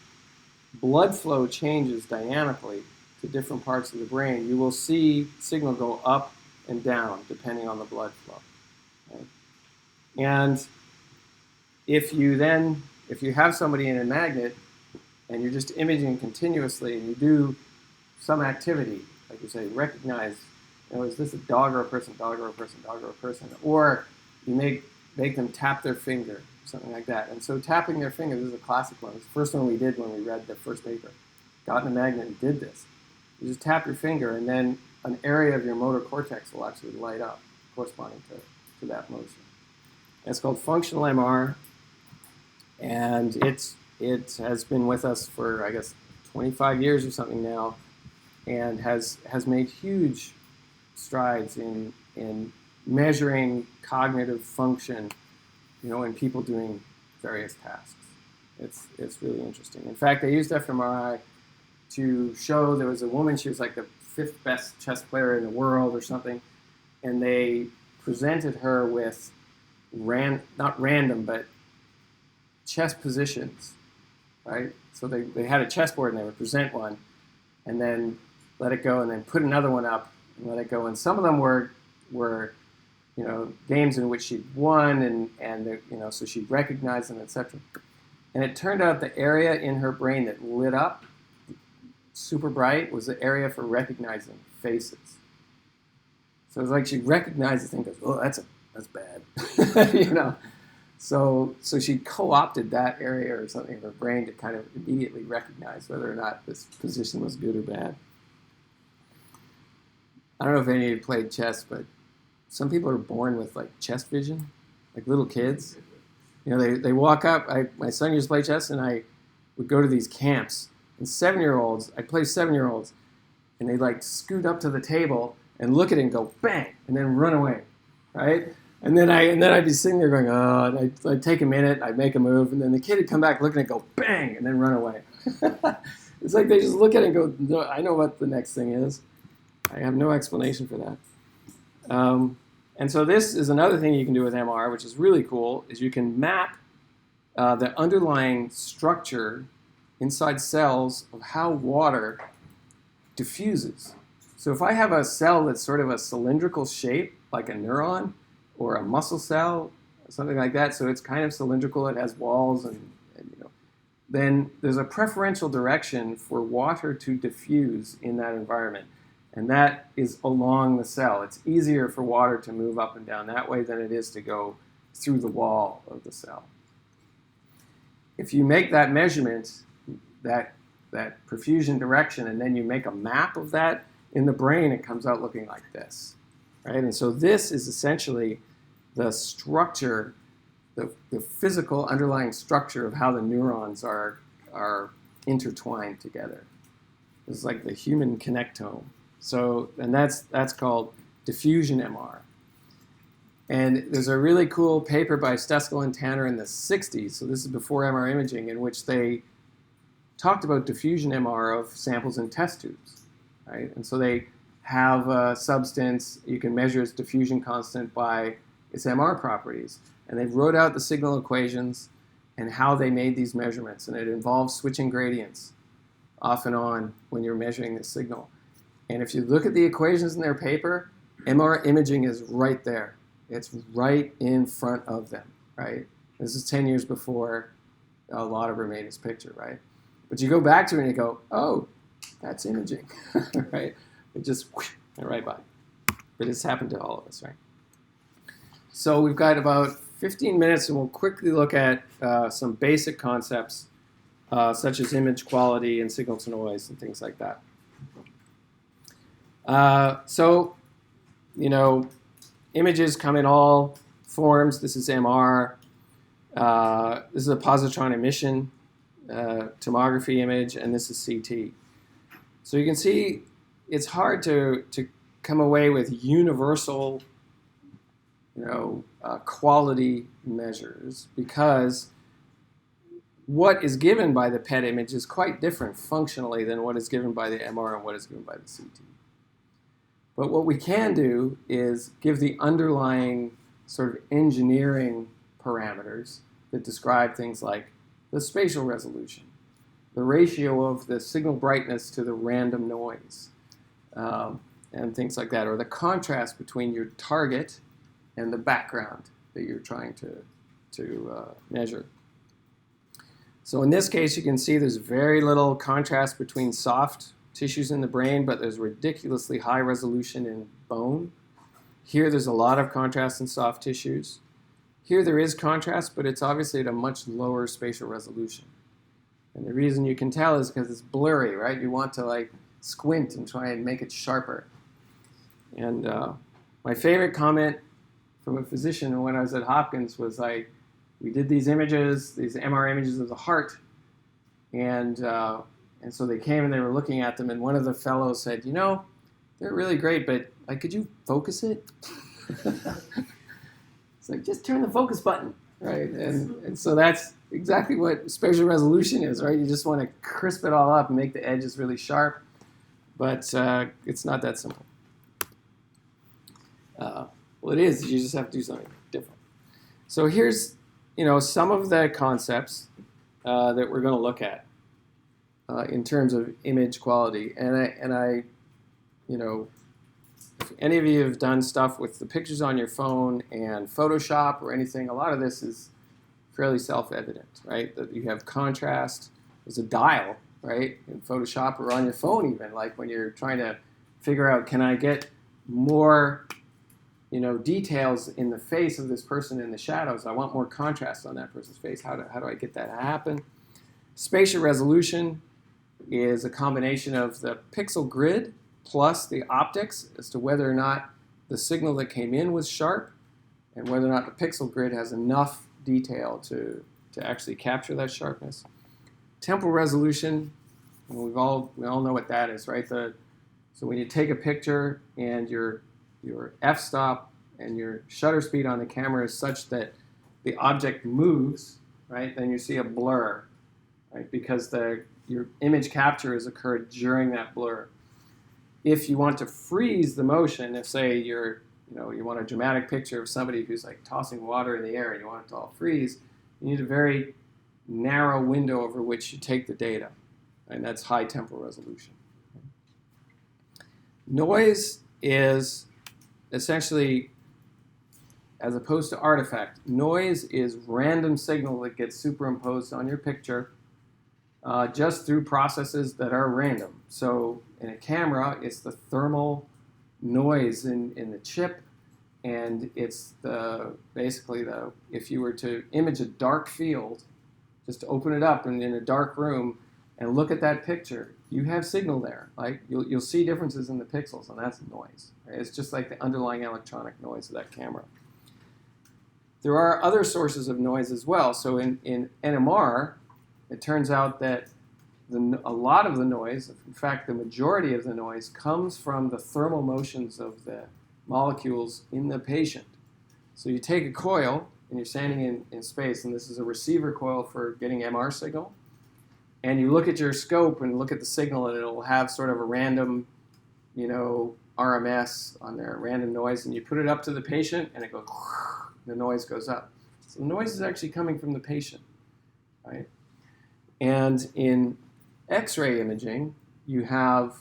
blood flow changes dynamically to different parts of the brain, you will see signal go up and down depending on the blood flow. Right? And if you have somebody in a magnet and you're just imaging continuously and you do some activity, like you say, recognize, is this a dog or a person, dog or a person, dog or a person, or you make them tap their finger, something like that. And so tapping their finger, this is a classic one. It's the first one we did when we read the first paper. Got in a magnet and did this. You just tap your finger, and then an area of your motor cortex will actually light up corresponding to that motion. And it's called functional MR, and it has been with us for, I guess, 25 years or something now, and has made huge strides in measuring cognitive function, in people doing various tasks. It's really interesting. In fact, they used fMRI to show there was a woman, she was like the 5th best chess player in the world or something, and they presented her with not random, but chess positions, right? So they had a chessboard and they would present one and then let it go and then put another one up and let it go. And some of them were games in which she'd won and so she'd recognize them, etc. And it turned out the area in her brain that lit up super bright was the area for recognizing faces. So it's like she recognizes things, goes, oh, that's bad, So she co-opted that area or something in her brain to kind of immediately recognize whether or not this position was good or bad. I don't know if any of you played chess, but some people are born with like chess vision, like little kids. They walk up. My son used to play chess, and I would go to these camps. And 7-year-olds, I'd play 7-year-olds, and they'd like scoot up to the table and look at it and go bang, and then run away, right? And then I'd be sitting there going, oh, and I'd take a minute, I'd make a move, and then the kid would come back looking and go bang, and then run away. It's like they just look at it and go, no, I know what the next thing is. I have no explanation for that. And so this is another thing you can do with MR, which is really cool, is you can map the underlying structure inside cells of how water diffuses. So if I have a cell that's sort of a cylindrical shape, like a neuron or a muscle cell, something like that, so it's kind of cylindrical, it has walls, and then there's a preferential direction for water to diffuse in that environment. And that is along the cell. It's easier for water to move up and down that way than it is to go through the wall of the cell. If you make that measurement, that perfusion direction, and then you make a map of that in the brain, it comes out looking like this, right? And so this is essentially the structure, the physical underlying structure of how the neurons are intertwined together. It's like the human connectome. So, and that's called diffusion MR. And there's a really cool paper by Steskel and Tanner in the 60s, so this is before MR imaging, in which they talked about diffusion MR of samples in test tubes, right? And so they have a substance, you can measure its diffusion constant by its MR properties. And they wrote out the signal equations and how they made these measurements. And it involves switching gradients off and on when you're measuring the signal. And if you look at the equations in their paper, MR imaging is right there. It's right in front of them, right? This is 10 years before Lauterbur made his picture, right? But you go back to it and you go, oh, that's imaging, right? It just went right by. But it's happened to all of us, right? So we've got about 15 minutes, and we'll quickly look at some basic concepts, such as image quality and signal to noise and things like that. Images come in all forms. This is MR. This is a positron emission. tomography image, and this is CT. So you can see it's hard to come away with universal, quality measures, because what is given by the PET image is quite different functionally than what is given by the MR and what is given by the CT. But what we can do is give the underlying sort of engineering parameters that describe things like the spatial resolution, the ratio of the signal brightness to the random noise, and things like that, or the contrast between your target and the background that you're trying to measure. So in this case, you can see there's very little contrast between soft tissues in the brain, but there's ridiculously high resolution in bone. Here there's a lot of contrast in soft tissues. Here there is contrast, but it's obviously at a much lower spatial resolution. And the reason you can tell is because it's blurry, right? You want to squint and try and make it sharper. And my favorite comment from a physician when I was at Hopkins was we did these images, these MR images of the heart, and so they came and they were looking at them, and one of the fellows said, they're really great, but could you focus it? It's just turn the focus button, right? And so that's exactly what spatial resolution is, right? You just want to crisp it all up and make the edges really sharp, but it's not that simple. Well, it is. You just have to do something different. So here's, some of the concepts that we're going to look at in terms of image quality. And I, if any of you have done stuff with the pictures on your phone and Photoshop or anything, a lot of this is fairly self-evident, right? That you have contrast. There's a dial, right, in Photoshop or on your phone even, like when you're trying to figure out, can I get more details in the face of this person in the shadows? I want more contrast on that person's face. How do I get that to happen? Spatial resolution is a combination of the pixel grid plus the optics as to whether or not the signal that came in was sharp and whether or not the pixel grid has enough detail to actually capture that sharpness. Temporal resolution, we all know what that is, right? So when you take a picture and your f-stop and your shutter speed on the camera is such that the object moves, right, then you see a blur, right, because your image capture has occurred during that blur. If you want to freeze the motion, if say you want a dramatic picture of somebody who's tossing water in the air and you want it to all freeze, you need a very narrow window over which you take the data, and that's high temporal resolution. Noise is essentially, as opposed to artifact, noise is random signal that gets superimposed on your picture just through processes that are random. So in a camera, it's the thermal noise in the chip, and it's basically if you were to image a dark field, just to open it up in a dark room and look at that picture, you have signal there. You'll see differences in the pixels, and that's noise. Right? It's just like the underlying electronic noise of that camera. There are other sources of noise as well. So in NMR, it turns out that a lot of the noise, in fact, the majority of the noise, comes from the thermal motions of the molecules in the patient. So you take a coil, and you're standing in space, and this is a receiver coil for getting MR signal, and you look at your scope and look at the signal, and it'll have sort of a random, RMS on there, random noise, and you put it up to the patient, and it goes, the noise goes up. So the noise is actually coming from the patient, right? And in X-ray imaging, you have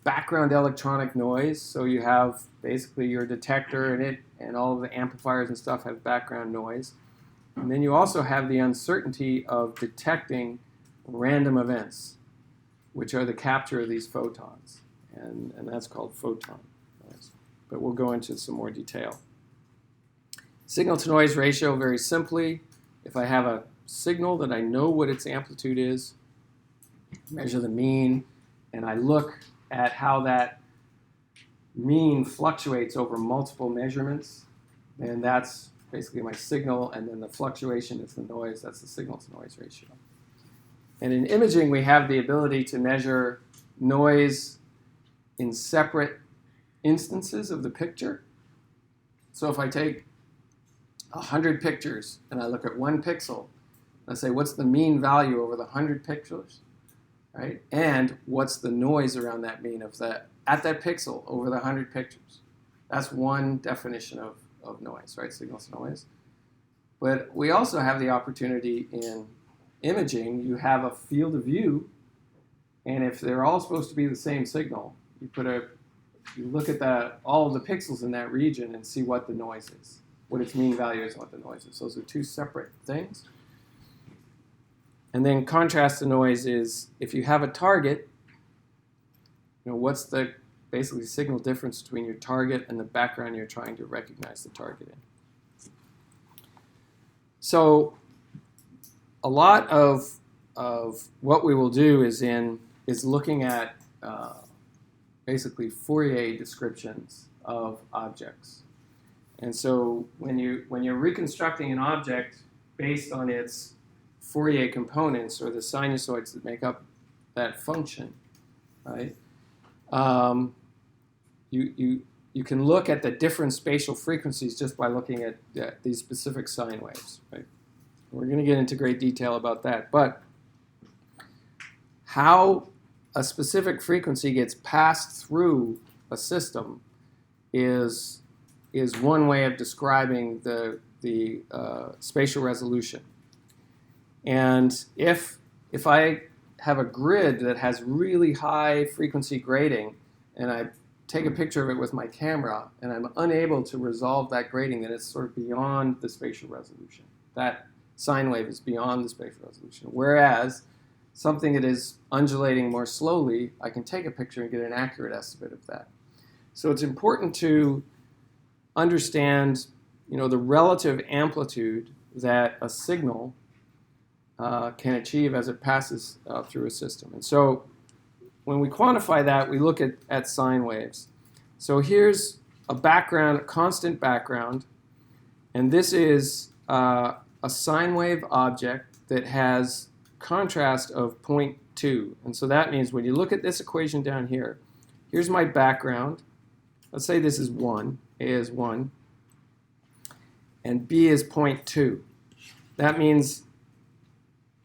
background electronic noise, so you have basically your detector in it, and all of the amplifiers and stuff have background noise. And then you also have the uncertainty of detecting random events, which are the capture of these photons. And that's called photon noise. But we'll go into some more detail. Signal-to-noise ratio, very simply, if I have a signal that I know what its amplitude is, measure the mean, and I look at how that mean fluctuates over multiple measurements, and that's basically my signal, and then the fluctuation is the noise. That's the signal-to-noise ratio. And in imaging, we have the ability to measure noise in separate instances of the picture. So if I take 100 pictures and I look at one pixel, I say, what's the mean value over the 100 pixels, right? And what's the noise around that mean of that at that pixel over the 100 pictures? That's one definition of noise, right? Signal to noise. But we also have the opportunity in imaging. You have a field of view, and if they're all supposed to be the same signal, you look at all of the pixels in that region and see what the noise is, what its mean value is, and what the noise is. Those are two separate things. And then contrast to noise is if you have a target, what's the basically signal difference between your target and the background you're trying to recognize the target in. So a lot of what we will do is looking at basically Fourier descriptions of objects. And so when you're reconstructing an object based on its Fourier components or the sinusoids that make up that function, right? You can look at the different spatial frequencies just by looking at these specific sine waves, right? We're going to get into great detail about that, but how a specific frequency gets passed through a system is one way of describing the spatial resolution. And if I have a grid that has really high frequency grading and I take a picture of it with my camera and I'm unable to resolve that grading, then it's sort of beyond the spatial resolution. That sine wave is beyond the spatial resolution. Whereas something that is undulating more slowly, I can take a picture and get an accurate estimate of that. So it's important to understand, the relative amplitude that a signal can achieve as it passes through a system. And so when we quantify that, we look at sine waves. So here's a background, a constant background, and this is a sine wave object that has contrast of 0.2. And so that means when you look at this equation down here, here's my background. Let's say this is 1, A is 1, and B is 0.2. That means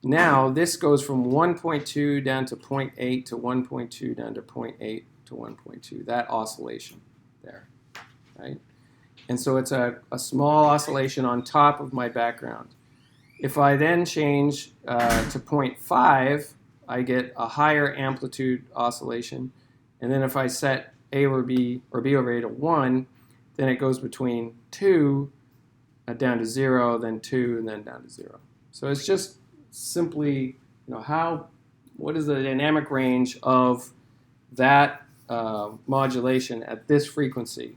now this goes from 1.2 down to 0.8 to 1.2 down to 0.8 to 1.2, that oscillation there, right? And so it's a small oscillation on top of my background. If I then change to 0.5, I get a higher amplitude oscillation. And then if I set A over B or B over A to 1, then it goes between 2 down to 0, then 2, and then down to 0. So it's just simply, what is the dynamic range of that modulation at this frequency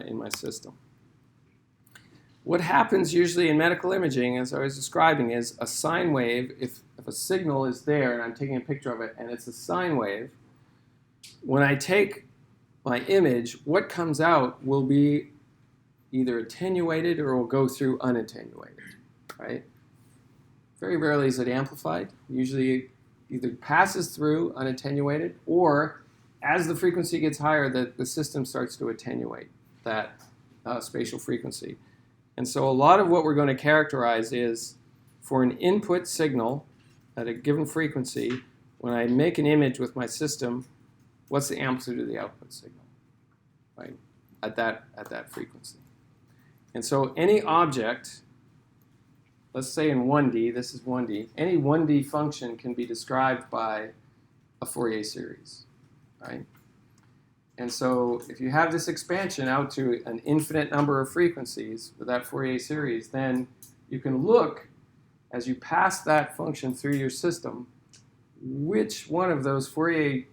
in my system? What happens usually in medical imaging, as I was describing, is a sine wave, if a signal is there and I'm taking a picture of it and it's a sine wave, when I take my image, what comes out will be either attenuated or will go through unattenuated, right? Very rarely is it amplified. Usually either passes through unattenuated or as the frequency gets higher, the system starts to attenuate that spatial frequency. And so a lot of what we're going to characterize is for an input signal at a given frequency, when I make an image with my system, what's the amplitude of the output signal, right, at that frequency. And so any object, let's say in 1D, this is 1D, any 1D function can be described by a Fourier series, right? And so if you have this expansion out to an infinite number of frequencies with that Fourier series, then you can look, as you pass that function through your system, which one of those Fourier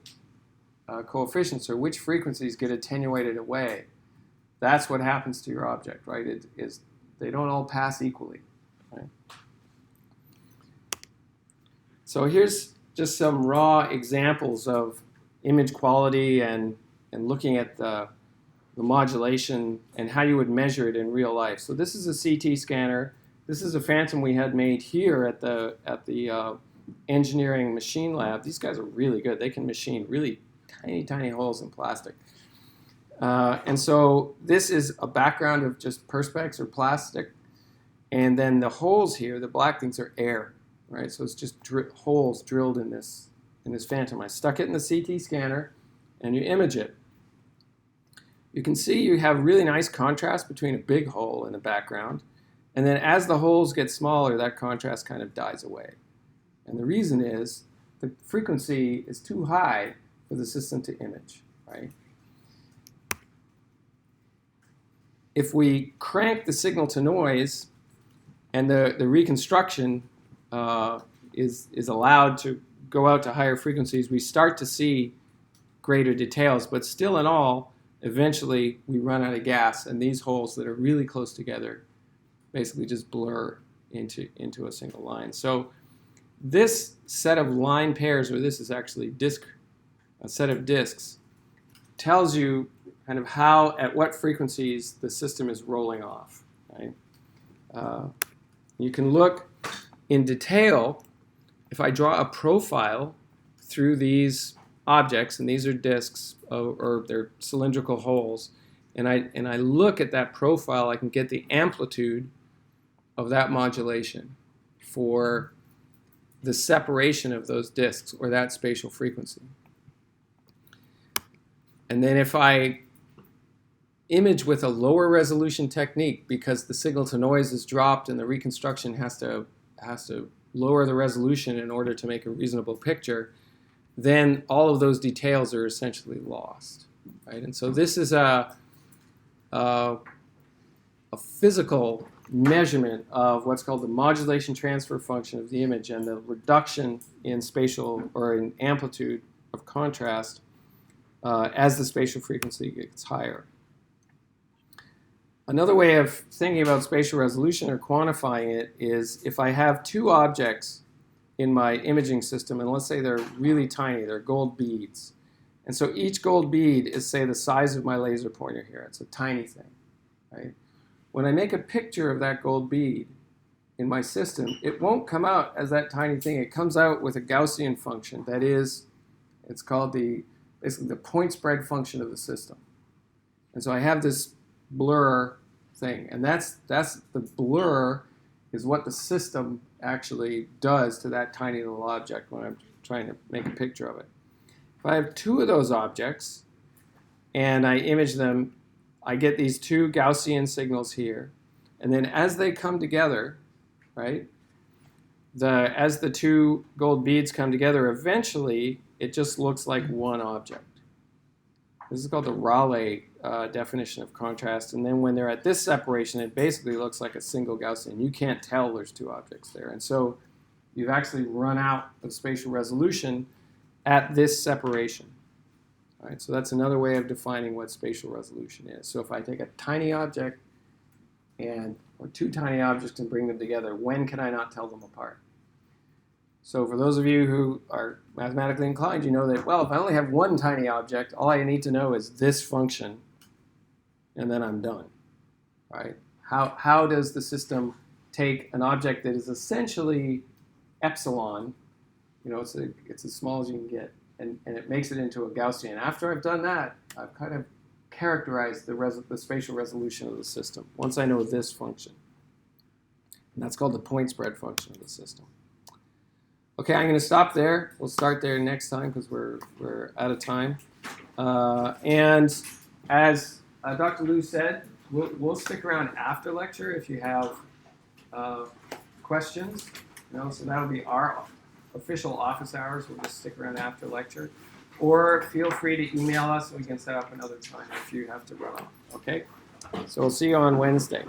coefficients or which frequencies get attenuated away. That's what happens to your object, right? They don't all pass equally, right? So here's just some raw examples of image quality and looking at the modulation and how you would measure it in real life. So this is a CT scanner. This is a phantom we had made here at the engineering machine lab, these guys are really good. They can machine really tiny holes in plastic. And so this is a background of just perspex or plastic. And then the holes here, the black things, are air, right? So it's just holes drilled in this phantom. I stuck it in the CT scanner, and you image it. You can see you have really nice contrast between a big hole in the background. And then as the holes get smaller, that contrast kind of dies away. And the reason is the frequency is too high for the system to image, right? If we crank the signal to noise and the reconstruction is allowed to go out to higher frequencies, we start to see greater details. But still in all, eventually we run out of gas, and these holes that are really close together basically just blur into a single line. So this set of line pairs, or this is actually a set of disks, tells you kind of how, at what frequencies the system is rolling off. Right? You can look in detail. If I draw a profile through these objects, and these are disks, or they're cylindrical holes, and I look at that profile, I can get the amplitude of that modulation for the separation of those disks, or that spatial frequency. And then if I image with a lower resolution technique, because the signal to noise is dropped and the reconstruction has to lower the resolution in order to make a reasonable picture, then all of those details are essentially lost, right? And so this is a physical measurement of what's called the modulation transfer function of the image and the reduction in spatial or in amplitude of contrast as the spatial frequency gets higher. Another way of thinking about spatial resolution or quantifying it is if I have two objects in my imaging system, and let's say they're really tiny, they're gold beads. And so each gold bead is, say, the size of my laser pointer here. It's a tiny thing, right? When I make a picture of that gold bead in my system, it won't come out as that tiny thing. It comes out with a Gaussian function. That is, it's called basically the point spread function of the system. And so I have this blur thing, and that's the blur is what the system actually does to that tiny little object when I'm trying to make a picture of it. If I have two of those objects and I image them, I get these two Gaussian signals here, and then as they come together, right, as the two gold beads come together, eventually it just looks like one object. This is called the Rayleigh definition of contrast, and then when they're at this separation, it basically looks like a single Gaussian. You can't tell there's two objects there, and so you've actually run out of spatial resolution at this separation. All right, so that's another way of defining what spatial resolution is. So if I take a tiny object or two tiny objects and bring them together, when can I not tell them apart? So for those of you who are mathematically inclined, you know that, well, if I only have one tiny object, all I need to know is this function, and then I'm done, right? How does the system take an object that is essentially epsilon, it's as small as you can get, and it makes it into a Gaussian? After I've done that, I've kind of characterized the spatial resolution of the system, once I know this function. And that's called the point spread function of the system. Okay, I'm going to stop there. We'll start there next time because we're out of time. And as Dr. Liu said, we'll stick around after lecture if you have questions. So that'll be our official office hours. We'll just stick around after lecture. Or feel free to email us and we can set up another time if you have to run off. Okay? So we'll see you on Wednesday.